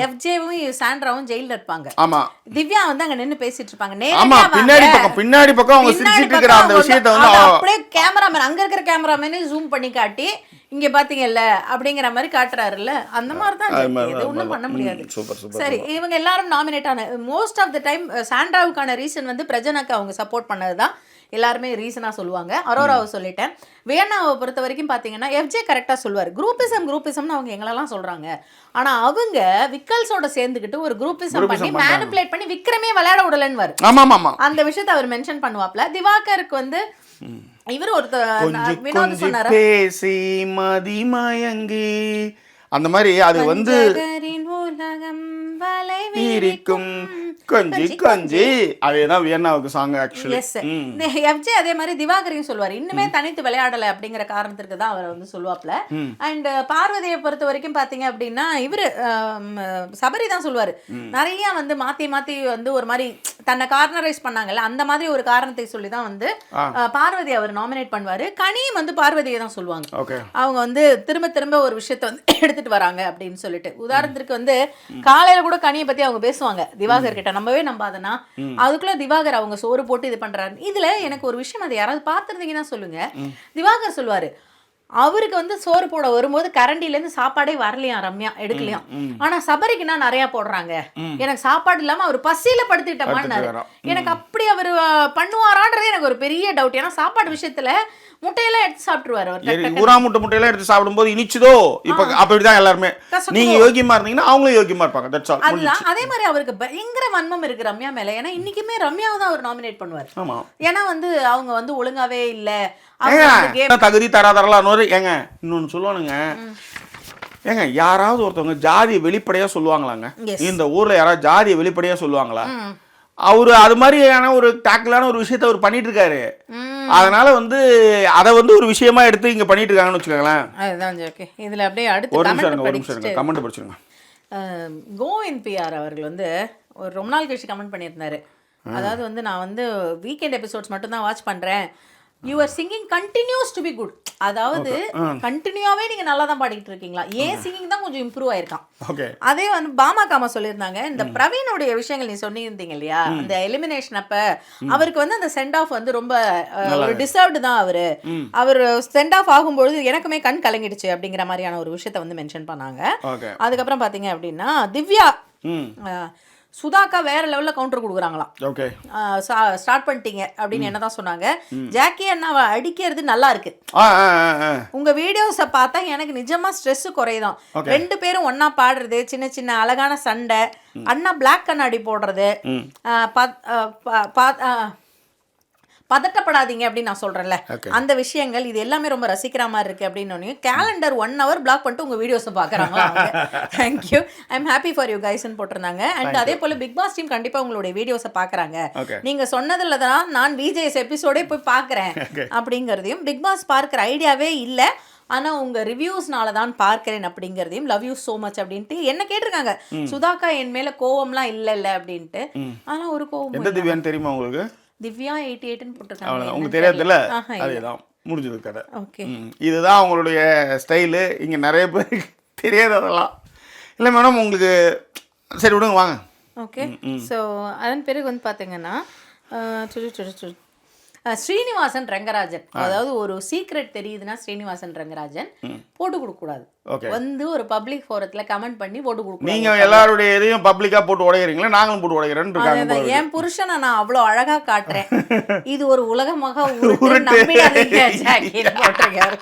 Speaker 2: எஃப்ஜேவும் சாண்ட்ராவும் ஜெயில்ல இருப்பாங்க.
Speaker 1: ஆமா,
Speaker 2: திவ்யா வந்து அங்க நின்னு பேசிட்டு இருப்பாங்க.
Speaker 1: ஆமா, பின்னாடி பக்கம் அவங்க சிரிச்சிட்டு இருக்கிற அந்த விஷயத்தை வந்து
Speaker 2: அப்படியே கேமராமேன் அங்க இருக்கிற கேமராமேனே ஜூம் பண்ணி காட்டி இங்க பாத்தீங்கல்ல அப்படிங்கிற மாதிரி காட்டுறாருல்ல. அந்த மாதிரி தான், இது ஒண்ணும் பண்ண முடியாது. சரி, இவங்க எல்லாரும் நாமினேட் ஆன மோஸ்ட் ஆஃப் த டைம் சாண்ட்ராவுக்கான ரீசன் வந்து பிரஜனாக்கு அவங்க சப்போர்ட் பண்ணதுதான். எல்லாருமே ரீசனா சொல்லுவாங்க. அரோராவை சொல்லிட்டேன். வியன்னாவை பொறுத்த வரைக்கும் பாத்தீங்கன்னா எஃப்ஜே கரெக்டா சொல்லுவாரு. குரூப்பிசம்னு அவங்க எங்களெல்லாம் சொல்றாங்க. ஆனா அவங்க விக்கல்ஸோட சேர்ந்துக்கிட்டு ஒரு குரூப்பிசம் பண்ணி மேனிபுலேட் பண்ணி விக்ரமே விளையாட விடலன்னு அந்த விஷயத்தை அவர் மென்ஷன் பண்ணுவாப்ல. திவாகருக்கு வந்து இவர் வினோத் சொன்னாரு
Speaker 1: பேசி மதிமயங்கி அந்த மாதிரி அது வந்து
Speaker 2: உலகம் வலை
Speaker 1: வீரிக்கும் கொஞ்சி கொஞ்சி அதேதான் வியன்னாவுக்கு சாங் ஆக்சுவலி.
Speaker 2: எஸ் எஃப்ஜே அதே மாதிரி திவாகரையும் சொல்லுவார். இன்னுமே தனித்து விளையாடலை அப்படிங்கிற காரணத்திற்கு தான் அவர் வந்து சொல்லுவாப்ல. அண்ட் பார்வதியை பொறுத்த வரைக்கும் பார்த்தீங்க அப்படின்னா இவர் சபரி தான் சொல்லுவார். நிறைய வந்து மாற்றி மாற்றி வந்து ஒரு மாதிரி தன்னை கார்னரைஸ் பண்ணாங்கல்ல, அந்த மாதிரி ஒரு காரணத்தை சொல்லி தான் வந்து பார்வதி அவர் நாமினேட் பண்ணுவார். கனியும் வந்து பார்வதியை தான் சொல்லுவாங்க. அவங்க வந்து திரும்ப திரும்ப ஒரு விஷயத்த வந்து எடுத்துட்டு வராங்க அப்படின்னு சொல்லிட்டு. உதாரணத்திற்கு வந்து காலையில கூட கனியை பற்றி அவங்க பேசுவாங்க திவாகர் கிட்ட. நம்பவே நம்பாதனா அதுக்குள்ள திவாகர் அவங்க சோறு போட்டு இது பண்றாரு. இதுல எனக்கு ஒரு விஷயம், அதை யாராவது பார்த்துருந்தீங்கன்னா சொல்லுங்க. திவாகர் சொல்லுவாரு அவருக்கு வந்து சோறு போட வரும்போது கரண்டில இருந்து சாப்பாடே வரலையா, ரம்யா எடுக்கலையா. ஆனா சபரிக்குன்னா நிறைய போடுறாங்க, எனக்கு சாப்பாடு இல்லாம அவர் பசியில படுத்துட்டமான்னாரு. எனக்கு அப்படி அவர் பண்ணுவாரான்றது எனக்கு ஒரு பெரிய டவுட். ஏன்னா சாப்பாடு விஷயத்துல முட்டையெல்லாம் எடுத்து சாப்பிட்டுருவாரு.
Speaker 1: ஊரா முட்டையெல்லாம் எடுத்து சாப்பிடும்போது இனிச்சுதோ இப்ப அப்படிதான் எல்லாருமே. நீங்க யோகியமா இருந்தீங்கன்னா அவங்களும் யோகியமா இருப்பாங்க.
Speaker 2: அதுதான். அதே மாதிரி அவருக்கு பயங்கர வன்மம் இருக்கு ரம்யா மேல. ஏன்னா இன்னைக்குமே ரம்யாவை தான் அவர் நாமினேட் பண்ணுவார். ஏன்னா வந்து அவங்க வந்து ஒழுங்காவே இல்ல,
Speaker 1: தகுதி தராதரலாம். ஏங்க இன்னொன்னு சொல்லுவானுங்க, ஏங்க யாராவது ஒருத்தவங்க ஜாதியை வெளிப்படையா சொல்லுவாங்களாங்க? இந்த ஊர்ல யாராவது ஜாதியை வெளிப்படையா சொல்லுவாங்களா? அவரு அது மாதிரியான ஒரு டாக்கிளான ஒரு விஷயத்த அவர் பண்ணிட்டு இருக்காரு. அதனால வந்து அதை வந்து ஒரு விஷயமா எடுத்து இங்க பண்ணிட்டு இருக்காங்கன்னு வச்சுக்கோங்களேன்.
Speaker 2: அதுதான் ஓகே. இதுல அப்படியே அடுத்து
Speaker 1: கமெண்ட் படிச்சிருங்க.
Speaker 2: கோஎன்பிஆர் அவர்கள் வந்து ஒரு ரொம்ப நாள் கழிச்சு கமெண்ட் பண்ணியிருந்தாரு. அதாவது வந்து நான் வந்து வீக்கெண்ட் எபிசோட்ஸ் மட்டும் தான் வாட்ச் பண்றேன். Your singing continues to be good. அதாவது கண்டினியூவாவே நீங்க நல்லா தான் பாடிட்டு இருக்கீங்களா, ஏன் சிங்கிங் தான் கொஞ்சம் இம்ப்ரூவ் ஆயிருக்கான். அதே வந்து பாமகாமா சொல்லியிருந்தாங்க. இந்த பிரவீனுடைய விஷயங்கள் நீ சொன்னிருந்தீங்க இல்லையா, அந்த எலிமினேஷன் அப்ப அவருக்கு வந்து அந்த சென்ட் ஆஃப் வந்து ரொம்ப டிசர்வ்டு தான். அவர் சென்ட் ஆஃப் ஆகும்போது எனக்குமே கண் கலங்கிடுச்சு அப்படிங்கிற மாதிரியான ஒரு விஷயத்த வந்து மென்ஷன் பண்ணாங்க. அதுக்கப்புறம் பாத்தீங்க அப்படின்னா திவ்யா சுதாக்கா வேற லெவல்ல கவுண்டர் கொடுக்குறாங்களாம். ஸ்டார்ட் பண்ணிட்டீங்க அப்படின்னு என்னதான் சொன்னாங்க. ஜாக்கி அண்ணாவை அடிக்கிறது நல்லா இருக்கு, உங்க வீடியோஸை பார்த்தா எனக்கு நிஜமா ஸ்ட்ரெஸ் குறையுதான். 2 பேரும் ஒன்னா பாடுறது, சின்ன சின்ன அழகான சண்டை, அண்ணா பிளாக் கண்ணாடி போடுறது, பதட்டப்படாதீங்க அப்படின்னு நான் சொல்றேன்ல, அந்த விஷயங்கள் இது எல்லாமே ரொம்ப ரசிக்கிற மாதிரி இருக்கு அப்படின்னு. கேலண்டர் 1 hour பிளாக் பண்ணிட்டு உங்க வீடியோஸை பாக்குறாங்களா? Thank you, I am happy for you கைஸ்ன்னு போட்டிருந்தாங்க. அண்ட் அதே போல பிக் பாஸ் டீம் கண்டிப்பா உங்களுடைய வீடியோஸை பாக்குறாங்க. நீங்க சொன்னதுல தான் நான் விஜேஎஸ் எபிசோடே போய் பாக்குறேன் அப்படிங்கிறதையும், பிக் பாஸ் பார்க்குற ஐடியாவே இல்லை ஆனா உங்க ரிவ்யூஸ்னால தான் பார்க்கிறேன் அப்படிங்கிறதையும், லவ் யூ சோ மச் அப்படின்ட்டு என்ன கேட்டிருக்காங்க. சுதாக்கா என் மேல கோவம்லாம் இல்ல அப்படின்ட்டு. ஆனா ஒரு கோவம்.
Speaker 1: எந்த திவ்யான்னு தெரியுமா உங்களுக்கு?
Speaker 2: திவ்யா 88ன்னு போட்டிருக்காங்க.
Speaker 1: உங்களுக்கு தெரியாதுல்ல, அதேதான் முடிஞ்சது கதை. இதுதான் அவங்களுடைய ஸ்டைலு. இங்க நிறைய பேருக்கு தெரியாததெல்லாம் இல்லை மேடம். உங்களுக்கு சரி விடுங்க வாங்க.
Speaker 2: ஓகே. ஸோ அதன் பிறகு வந்து பார்த்தீங்கன்னா ஸ்ரீனிவாசன் ரங்கராஜன், அதாவது ஒரு சீக்ரெட் தெரியுதுன்னா ஸ்ரீனிவாசன் ரங்கராஜன் போட்டு கொடுக்க கூடாது. வந்து ஒரு பப்ளிக் ஃபோரத்துல கமெண்ட் பண்ணி போட்டு கொடுக்கணும்.
Speaker 1: நீங்க எல்லாருடைய இதையும் பப்ளிக்கா போட்டு உடைக்கிறீங்களா, நாங்களும் போட்டு உடைக்கிறேன்னு.
Speaker 2: என் புருஷனை நான் அவ்வளவு அழகா காட்டுறேன், இது ஒரு உலகமாக நம்பிடாதீங்க போட்டிருக்காரு.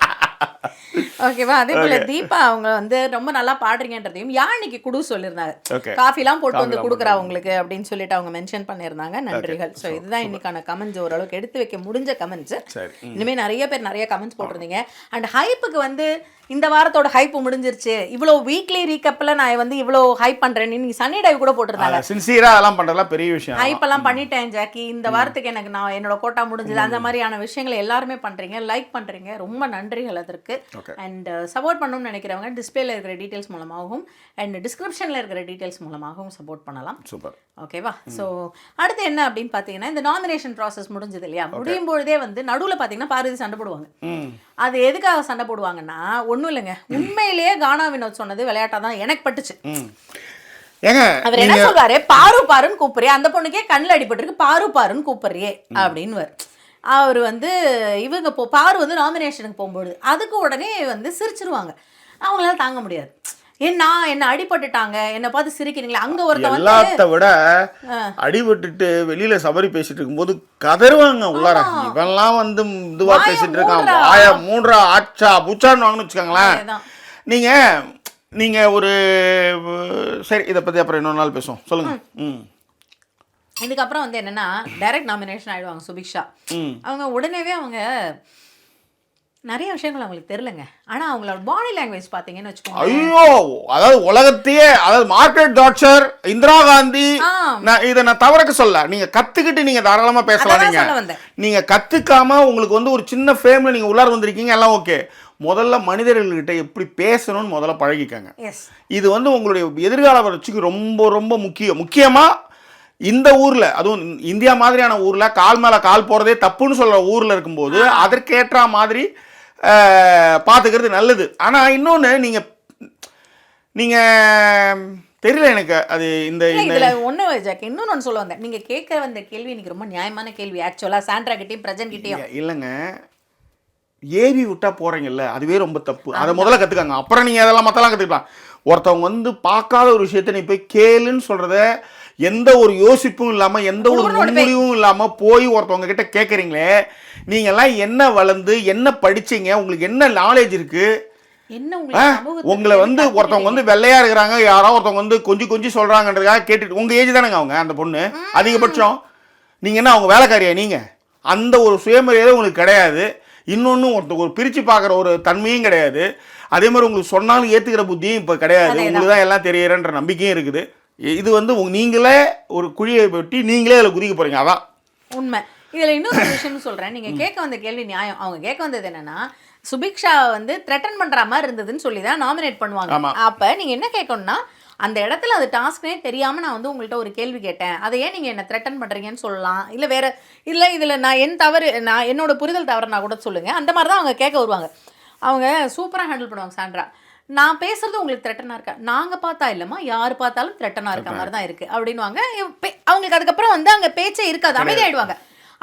Speaker 2: ஓகேவா. அதே போல தீபா அவங்க வந்து ரொம்ப நல்லா பாடுறீங்கன்றதையும் யாழ்னிக்கு குடு சொல்லியிருந்தாங்க. காஃபிலாம் போட்டு வந்து கொடுக்குறா உங்களுக்கு அப்படின்னு சொல்லிட்டு அவங்க மென்ஷன் பண்ணியிருந்தாங்க. நன்றிகள். ஸோ இதுதான் இன்னைக்கான கமெண்ட்ஸ். ஓரளவுக்கு எடுத்து வைக்க முடிஞ்ச கமெண்ட்ஸ். இனிமே நிறைய பேர் நிறைய கமெண்ட்ஸ் போட்டிருந்தீங்க. அண்ட் ஹைப்புக்கு வந்து இந்த வாரத்தோட ஹைப் முடிஞ்சிருச்சு, இவ்வளோ வீக்லி ரீகப்ல நான் வந்து இவ்வளோ ஹைப் பண்றேன், நீங்க சன்னி டைவ் கூட போட்டிருந்தாங்க.
Speaker 1: சின்சியரா அதெல்லாம் பண்றதெல்லாம் பெரிய விஷயம்.
Speaker 2: ஹைப் எல்லாம் பண்ணிட்டேன் ஜாக்கி, இந்த வாரத்துக்கு எனக்கு நான் என்னோட கோட்டா முடிஞ்சது. அந்த மாதிரியான விஷயங்களை எல்லாருமே பண்றீங்க, லைக் பண்றீங்க, ரொம்ப நன்றிகள் அதற்கு. அண்ட் சப்போர்ட் பண்ணணும்னு நினைக்கிறவங்க டிஸ்பிளேல இருக்கிற டீடைல்ஸ் மூலமாகவும் அண்ட் டிஸ்கிரிப்ஷன்ல இருக்கிற டீடைல்ஸ் மூலமாகவும் சப்போர்ட் பண்ணலாம்.
Speaker 1: சூப்பர்.
Speaker 2: ஓகேவா. ஸோ அடுத்து என்ன அப்படின்னு பார்த்தீங்கன்னா, இந்த நாமினேஷன் ப்ராசஸ் முடிஞ்சது இல்லையா, முடியும் பொழுதே வந்து நடுவில் பார்த்தீங்கன்னா பார்வதி சண்டை போடுவாங்க. அது எதுக்காக சண்டை போடுவாங்கன்னா ஒன்றும் இல்லைங்க, உண்மையிலேயே கானா வினோத் சொன்னது விளையாட்டா தான் எனக்கு பட்டுச்சு. அவர் என்ன சொல்றாரு, பாரு பாருன்னு கூப்பிடுறியே, அந்த பொண்ணுக்கே கண்ணில் அடிபட்டிருக்கு, பாரு பாருன்னு கூப்பிடுறியே அப்படின்னு. அவர் வந்து இவங்க பாரு வந்து நாமினேஷனுக்கு போகும்போது அதுக்கு உடனே வந்து சிரிச்சிருவாங்க. அவங்களால தாங்க முடியாது. என்ன அடிபட்டுட்டாங்க, என்ன பார்த்து சிரிக்கிறீங்களா, அங்க ஒருத்தன்
Speaker 1: எல்லாத்த விட அடிபட்டுட்டு வெளியில சபரி பேசிட்டு இருக்கும்போது கதறுவாங்க உள்ளார. இவன்லாம் வந்து இதுவா பேசிட்டு இருக்கான், வாய மூன்றா ஆச்சா பூச்சான்னு வாங்கன்னு வச்சுக்கோங்களேன். நீங்க ஒரு சரி, இதை பத்தி அப்புறம் இன்னொரு நாள் பேசுவோம், சொல்லுங்க.
Speaker 2: இதுக்கப்புறம் வந்து என்னன்னா டைரக்ட் நாமினேஷன் ஆயிடுவாங்க சுபிக்ஷா. அவங்க உடனேவே அவங்க நிறைய விஷயங்கள் அவங்களுக்கு தெரியலங்க. ஆனா அவங்களோட பாடி லாங்குவேஜ் பாத்தீங்கன்னு வச்சுக்கோங்க,
Speaker 1: ஐயோ, அதாவது உலகத்தையே, அதாவது மார்கரெட் தாட்சர், இந்திரா காந்தி, இதை நான் தவறக்க சொல்ல, நீங்க கத்துக்கிட்டு நீங்க தாராளமா பேசலாம். நீங்க கத்துக்காம உங்களுக்கு வந்து ஒரு சின்ன ஃபேம்ல நீங்க உள்ளார வந்திருக்கீங்க, எல்லாம் ஓகே. முதல்ல மனிதர்கள்கிட்ட எப்படி பேசணும்னு முதல்ல பழகிக்கங்க. இது வந்து உங்களுடைய எதிர்கால வளர்ச்சிக்கு ரொம்ப ரொம்ப முக்கியமா இந்த ஊர்ல, அதுவும் இந்தியா மாதிரியான ஊர்ல கால் மேல கால் போறதே தப்புன்னு சொல்ற ஊர்ல இருக்கும்போது அதற்கேற்ற மாதிரி பார்த்துக்கிறது நல்லது. ஆனா இன்னொன்னு, நீங்க தெரியல எனக்கு அது இந்த
Speaker 2: இதுல ஒண்ணு ஜாக், இன்னொன்னு சொல்ல வந்தேன். நீங்க கேட்க வந்த கேள்வி எனக்கு ரொம்ப நியாயமான கேள்வி. ஆக்சுவலா சாண்ட்ரா கிட்டயும் பிரஜன் கிட்டயும்
Speaker 1: இல்லைங்க, ஏவி விட்டா போறீங்கல்ல, அதுவே ரொம்ப தப்பு. அதை முதல்ல கத்துக்காங்க, அப்புறம் நீங்க அதெல்லாம் மத்தெல்லாம் கத்துக்கலாம். ஒருத்தவங்க வந்து பார்க்காத ஒரு விஷயத்த நீ போய் கேளுன்னு சொல்றத எந்த ஒரு யோசிப்பும் இல்லாம எந்த ஒரு முன்முடிவும் இல்லாம போய் ஒருத்தவங்க கிட்ட கேட்குறீங்களே, நீங்க எல்லாம் என்ன வளர்ந்து என்ன படிச்சீங்க, உங்களுக்கு என்ன நாலேஜ் இருக்கு? உங்களை வந்து ஒருத்தவங்க வந்து வெள்ளையா இருக்கிறாங்க, யாரோ ஒருத்தவங்க வந்து கொஞ்சம் சொல்றாங்கன்றதுக்காக கேட்டுட்டு, உங்க ஏஜ் தானேங்க அவங்க, அந்த பொண்ணு அதிகபட்சம். நீங்க என்ன அவங்க வேலைக்காரியா? நீங்க அந்த ஒரு சுயமரியாதை உங்களுக்கு கிடையாது. இன்னொன்னு ஒரு பிரிச்சு பார்க்குற ஒரு தன்மையும் கிடையாது. அதே மாதிரி உங்களுக்கு சொன்னாலும் ஏத்துக்கிற புத்தியும் இப்ப கிடையாது. உங்களுக்கு தான் எல்லாம் தெரியறன்ற நம்பிக்கையும் இருக்குது. இது வந்து நீங்களே ஒரு குழியை வெட்டி நீங்களே அதில் குதிக்க போறீங்க, அதான்
Speaker 2: உண்மை. இதுல இன்னொரு விஷயம் சொல்றேன். நீங்க கேட்க வந்த கேள்வி நியாயம். அவங்க கேட்க வந்தது என்னன்னா, சுபிக்ஷா வந்து த்ரெட்டன் பண்ற மாதிரி இருந்ததுன்னு சொல்லி தான் நாமினேட் பண்ணுவாங்க. அப்ப நீங்க என்ன கேட்கணும்னா, அந்த இடத்துல அது டாஸ்க்னே தெரியாம நான் வந்து உங்கள்கிட்ட ஒரு கேள்வி கேட்டேன், அதை ஏன் நீங்க என்ன த்ரெட்டன் பண்றீங்கன்னு சொல்லலாம். இல்ல வேற இல்ல இதுல நான் என் தவறு, நான் என்னோட புரிதல் தவறுனா கூட சொல்லுங்க. அந்த மாதிரி தான் அவங்க கேட்க வருவாங்க. அவங்க சூப்பரா ஹேண்டில் பண்ணுவாங்க. சாண்ட்ரா, நான் பேசுறது உங்களுக்கு த்ரெட்டனா இருக்கா? நாங்க பார்த்தா இல்லம்மா, யார் பார்த்தாலும் த்ரெட்டனா இருக்க மாதிரி தான் இருக்கு அப்படின்வாங்க. அவங்களுக்கு அதுக்கப்புறம் வந்து அங்க பேச்சே இருக்காது, அமைதியாயிடுவாங்க.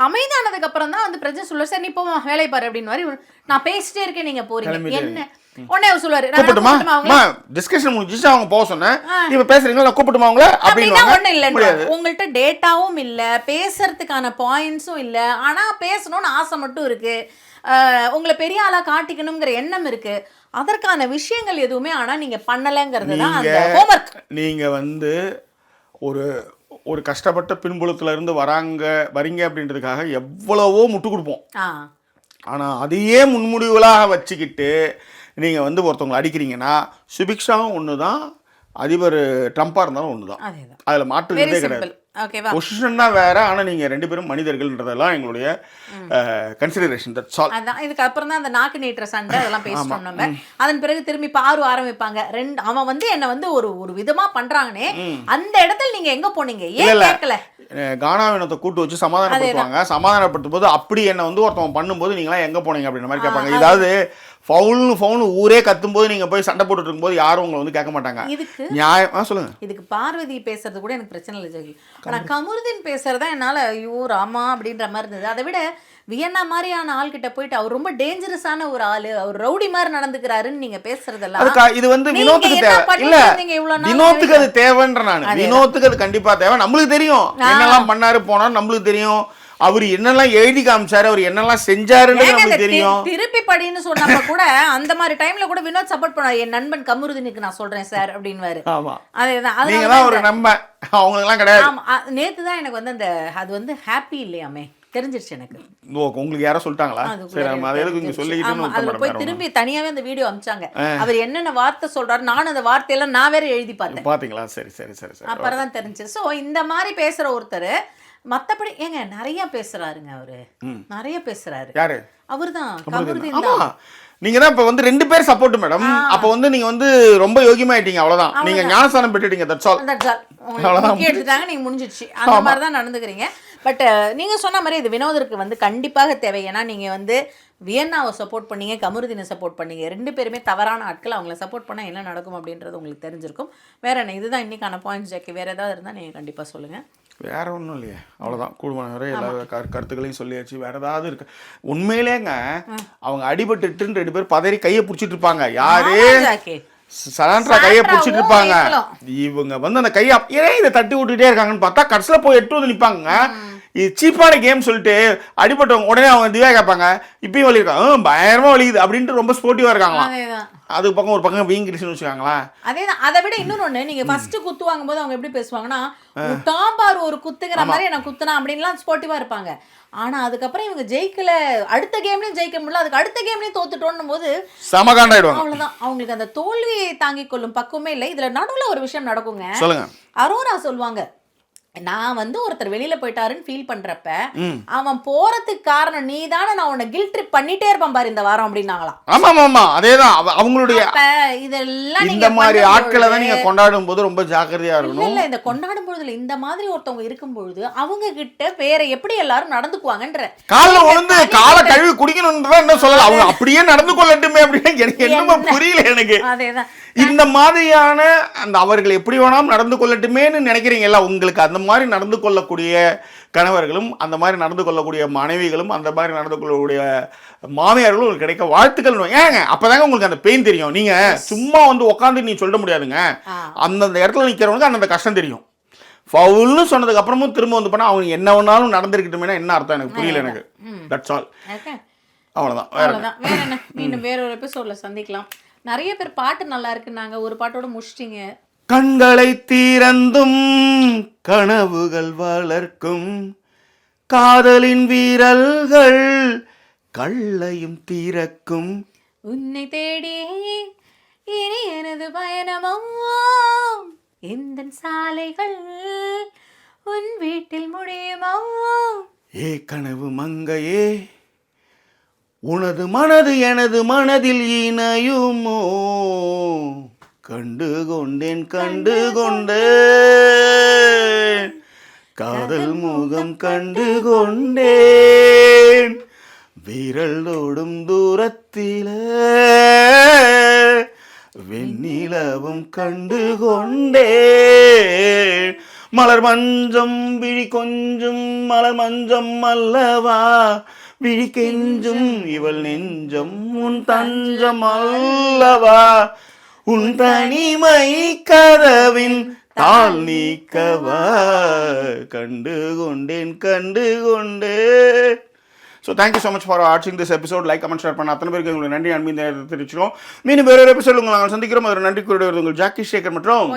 Speaker 2: அமைதியானதுக்கு அப்புறம் தான் வந்து பிரஜை சொல்லுவார், சரி நீ போ வேலை பாரு அப்படின்னு மாதிரி. நான் பேசிட்டே இருக்கேன், நீங்க போறீங்க என்ன? உடனே அவர் சொல்லுவாரு,
Speaker 1: டிஸ்கஷன் முடிஞ்சிச்சு, அவங்க போக சொன்னேன், இப்ப பேசுறீங்களா, நான் கூப்பிட்டுமா அவங்கள அப்படின்னா
Speaker 2: ஒண்ணு இல்ல. உங்கள்ட்ட டேட்டாவும் இல்ல, பேசுறதுக்கான பாயிண்ட்ஸும் இல்ல, ஆனா பேசணும்னு ஆசை மட்டும் இருக்கு, உங்களை பெரிய ஆளா காட்டிக்கணுங்கிற எண்ணம் இருக்கு, அதற்கான விஷயங்கள் எதுவுமே ஆனா நீங்க பண்ணலங்கிறது தான் அந்த ஹோம்வொர்க்.
Speaker 1: நீங்க வந்து ஒரு கஷ்டப்பட்ட பின்புலத்துல இருந்து வரீங்க அப்படின்றதுக்காக எவ்வளவோ முட்டு கொடுப்போம். ஆனா அதையே முன்முடிவுகளாக வச்சுக்கிட்டு நீங்க வந்து ஒருத்தவங்களை அடிக்கிறீங்கன்னா, சுபிக்ஷாவும் ஒண்ணுதான், அதிபர் ட்ரம்பா இருந்தாலும் ஒண்ணுதான். அதுல மாற்றுறதே கிடையாது. பொசிஷன் தான் வேற, ஆனா நீங்க ரெண்டு பேரும் மனிதர்கள்ன்றதெல்லாம் எங்களுடைய கன்சிடரேஷன். That's all.
Speaker 2: அதான் இதுக்கு அப்புறம் தான் அந்த நாக்கு நீட்டுற சண்டை அதெல்லாம் பேசணும் நம்ம. அதன் பிறகு திரும்பி பாரு ஆரம்பிப்பாங்க. அவன் வந்து என்ன வந்து ஒரு விதமா பண்றாங்கனே, அந்த இடத்துல நீங்க எங்க போனீங்க, ஏன் கேட்கல?
Speaker 1: கானாவினத்தை கூட்டு வச்சு சமாதானப்படுத்துவாங்க. சமாதானப்படுத்தும் போது அப்படி என்ன வந்து ஒருத்தவங்க பண்ணும்போது நீங்களாம் எங்க போனீங்க அப்படின்ற மாதிரி கேட்பாங்க. இதாவது ஃபவுல்னு ஊரே கத்தும்போது நீங்க போய் சண்டை போட்டுட்டு இருக்கும்போது யாரும் உங்களை வந்து கேட்க மாட்டாங்க.
Speaker 2: இதுக்கு
Speaker 1: நியாயமா சொல்லுங்க.
Speaker 2: இதுக்கு பார்வதி பேசுறது கூட எனக்கு பிரச்சனை இல்லை ஜெகி. ஆனா கமருதீன் பேசுறதா என்னால ஐயோ ராமா அப்படின்ற மாதிரி இருந்தது. அதை விட வியன்னா மாதிரியான ஆள்கிட்ட போயிட்டு அவர் ரொம்ப டேஞ்சரஸான ஒரு ஆளு, அவர் ரவுடி மாதிரி நடந்துக்கிறாருன்னு நீங்க பேசுறதெல்லாம்
Speaker 1: இது வந்து வினோத்துக்கு தேவை இல்ல. வினோத்துக்கு அது தேவைன்ற நான் வினோத்துக்கு அது கண்டிப்பா தேவை. நம்மளுக்கு தெரியும் என்னெல்லாம் பண்ணாரு போனாரு, நம்மளுக்கு தெரியும் அவர் என்னெல்லாம் எழுதி காமிச்சாரு, அவர் என்னெல்லாம் செஞ்சாருன்னு நமக்கு தெரியும்.
Speaker 2: திருப்பி படின்னு சொன்னப்ப கூட அந்த மாதிரி டைம்ல கூட வினோத் சப்போர்ட் பண்ணாரு. என் நண்பன் கமருதீனுக்கு நான் சொல்றேன் சார் அப்படின்வாரு.
Speaker 1: ஆமா, அதேதான். நீங்க தான் ஒரு நம்ப, அவங்களுக்கு எல்லாம் கிடையாது.
Speaker 2: ஆமா, நேத்து தான் எனக்கு வந்து அந்த அது வந்து ஹாப்பி இல்லையாமே தெரிஞ்சிருச்சு எனக்கு.
Speaker 1: உங்களுக்கு யாரோ சொல்லிட்டாங்களா? சரி, நம்ம அதை எதுக்கு இங்க சொல்லிக்கிட்டோம்.
Speaker 2: அதுல போய் திரும்பி தனியாவே அந்த வீடியோ அனுப்பிச்சாங்க. அவர் என்னென்ன வார்த்தை சொல்றாரு, நானும் அந்த வார்த்தையெல்லாம் நான் வேற எழுதி பார்த்தேன்.
Speaker 1: பாத்தீங்களா? சரி சரி சரி சரி.
Speaker 2: அப்புறம் தான் தெரிஞ்சு. சோ இந்த மாதிரி பேசுற ஒருத்தர் மத்தபடி ஏங்க நிறைய பேசுறாருங்க, அவரு நிறைய பேசுறாரு.
Speaker 1: யாரு?
Speaker 2: அவர்தான் கமருதீன் தான்.
Speaker 1: நீங்க தான் இப்ப வந்து ரெண்டு பேர் சப்போர்ட் மேடம். அப்ப வந்து நீங்க வந்து ரொம்ப யோகியமாயிட்டீங்க, அவ்வளவுதான். நீங்க ஞானஸ்தானம் பெற்றுட்டீங்க. That's all.
Speaker 2: உங்களுக்கு எடுத்துட்டாங்க, நீங்க முடிஞ்சிடுச்சு. அந்த மாதிரி தான் நடந்துக்கிறீங்க. பட் நீங்க சொன்ன மாதிரி இது வினோதருக்கு வந்து கண்டிப்பாக தேவை. ஏன்னா நீங்க வந்து வியன்னாவை சப்போர்ட் பண்ணீங்க, கமருதீனை சப்போர்ட் பண்ணீங்க. ரெண்டு பேருமே தவறான ஆட்கள். அவங்கள சப்போர்ட் பண்ணால் என்ன நடக்கும் அப்படின்றது உங்களுக்கு தெரிஞ்சிருக்கும். வேற என்ன, இதுதான் இன்னைக்கான பாயிண்ட்ஸ் ஜாக்கி. வேற ஏதாவது இருந்தால் நீங்கள் கண்டிப்பாக சொல்லுங்க.
Speaker 1: வேற ஒன்றும் இல்லையே, அவ்வளோதான். கூடுமான வரை எல்லா கருத்துக்களையும் சொல்லியாச்சு. வேற ஏதாவது இருக்கு? உண்மையிலேங்க அவங்க அடிபட்டுட்டு ரெண்டு பேர் பதறி கையை பிடிச்சிட்டு இருப்பாங்க. யாரு சலான்ட்ரா கையை பிடிச்சிட்டு இருப்பாங்க.
Speaker 2: ஏத்தலாம்.
Speaker 1: இவங்க வந்து அந்த கையை ஏன் இதை தட்டி விட்டுட்டே இருக்காங்கன்னு பார்த்தா கடைசியில் போய் எட்டு வந்து நிற்பாங்க. இது சீப்பான கேம் சொல்லிட்டு அடிபட்டவங்க உடனே அவங்க திவ்யா கேட்பாங்க இப்பயும் வலி இருக்காங்க பயங்கரமா வலிக்குது அப்படின்ட்டு ரொம்ப ஸ்போர்ட்டிவா இருக்காங்களாம்.
Speaker 2: அதேதான்
Speaker 1: அது பக்கம் ஒரு பக்கம் வீங்கிடுச்சுன்னு வச்சுக்காங்களா.
Speaker 2: அதேதான். அதை விட இன்னொன்னு, நீங்க ஃபர்ஸ்ட் குத்து வாங்கும் போது அவங்க எப்படி பேசுவாங்கன்னா, டாம்பார் ஒரு குத்துங்கிற மாதிரி நான் குத்துனா அப்படின்லாம் ஸ்போர்ட்டிவா இருப்பாங்க. ஆனா அதுக்கப்புறம் இவங்க ஜெயிக்கல, அடுத்த கேம்லயும் ஜெயிக்க முடியல, அதுக்கு அடுத்த கேம்லயும் தோத்துட்டோன்னும் போது
Speaker 1: சமகாண்டாயிடுவாங்க.
Speaker 2: அவ்வளவுதான். அவங்களுக்கு அந்த தோல்வியை தாங்கிக் கொள்ளும் பக்குவமே இல்லை. இதுல நடுவுல ஒரு விஷயம் நடக்குங்க.
Speaker 1: சொல்லுங்க.
Speaker 2: அரோரா சொல்லுவாங்க, நான் வந்து ஒருத்தர் வெளியில போயிட்டாருன்னு ஃபீல் பண்றப்ப அவன் போறதுக்கு காரணம் நீ தானே, நான் உன்னை கில்ட் ட்ரிப் பண்ணிட்டே இருப்பேன் பாரு இந்த வாரம் அப்படின்னாங்களாம்.
Speaker 1: ஆமா ஆமா அதேதான் அவங்களுடைய
Speaker 2: இதெல்லாம்
Speaker 1: இந்த மாதிரி ஆட்களை தான் நீங்க கொண்டாடும் போது ரொம்ப ஜாக்கிரதையா இருக்கணும்.
Speaker 2: இல்ல இந்த கொண்டாடும் பொழுதுல இந்த மாதிரி ஒருத்தவங்க இருக்கும் பொழுது அவங்க கிட்ட வேற எப்படி எல்லாரும் நடந்துக்குவாங்கன்ற
Speaker 1: கால வந்து கால கழுவி குடிக்கணும்ன்றதான் என்ன சொல்லலாம். அவங்க அப்படியே நடந்து கொள்ளட்டுமே அப்படின்னு எனக்கு என்னமோ புரியல எனக்கு.
Speaker 2: அதேதான்.
Speaker 1: இந்த மாதிரியான அந்த அவர்கள் எப்படி வேணாலும் நடந்து கொள்ளட்டுமேன்னு நினைக்கிறீங்கல்ல, உங்களுக்கு அந்த மாதிரி நடந்து கொள்ளக்கூடிய கணவர்களும் அந்த மாதிரி நடந்து கொள்ளக்கூடிய மனைவிகளும் அந்த மாதிரி நடந்து கொள்ளக்கூடிய மாமியார்களும் உங்களுக்கு கிடைக்க வாழ்த்துக்கள். ஏங்க அப்பதாங்க உங்களுக்கு அந்த பெயின் தெரியும். நீங்க சும்மா வந்து உட்காந்து நீ சொல்ல முடியாதுங்க. அந்தந்த இடத்துல நிக்கிறவங்களுக்கு அந்தந்த கஷ்டம் தெரியும். ஃபவுல்னு சொன்னதுக்கு அப்புறமும் திரும்ப வந்து பண்ணா அவங்க என்ன வேணாலும் நடந்திருக்கட்டுமே என்ன அர்த்தம் எனக்கு புரியல எனக்கு. That's all. அவ்வளவுதான்.
Speaker 2: வேற என்ன. மீண்டும் வேற ஒரு எபிசோட்ல சந்திக்கலாம். நிறைய பேர் பாட்டு நல்லா இருக்குன்னாங்க, ஒரு பாட்டோட முடிச்சிட்டீங்க.
Speaker 1: கண்களை திறந்தும் கனவுகள் வளர்க்கும் காதலின் வீரல்கள் கள்ளையும் திறக்கும்
Speaker 2: உன்னை தேடி இனி எனது பயணமோ இந்த சாலைகள் உன் வீட்டில் முடியுமோ.
Speaker 1: ஏ கனவு மங்கையே உனது மனது எனது மனதில் இணையுமோ கண்டு கொண்டேன் காதல் முகம் கண்டு கொண்டேன் விரலோடும் தூரத்தில வெண்ணிலவும் கண்டு கொண்டேன் மலர் மஞ்சம் விழி கொஞ்சம் மலர் மஞ்சம் அல்லவா விழி கெஞ்சும் இவள் நெஞ்சம் உன் தஞ்சம் அல்லவா உன் தனிமை கதவின் தாள் நீக்கவா கண்டு கொண்டேன். So thank you so much for வாட்சிங் this episode. Like comment share பண்ண அத்தனை பேருக்கு உங்களுக்கு நன்றி அன்பின் தெரிவிச்சிடும். மீண்டும் வேற ஒரு எபிசோட் உங்களை நாங்கள் சந்திக்கிறோம். ஒரு நன்றி கூறிய உங்கள் ஜாக்கி சேகர் மற்றும்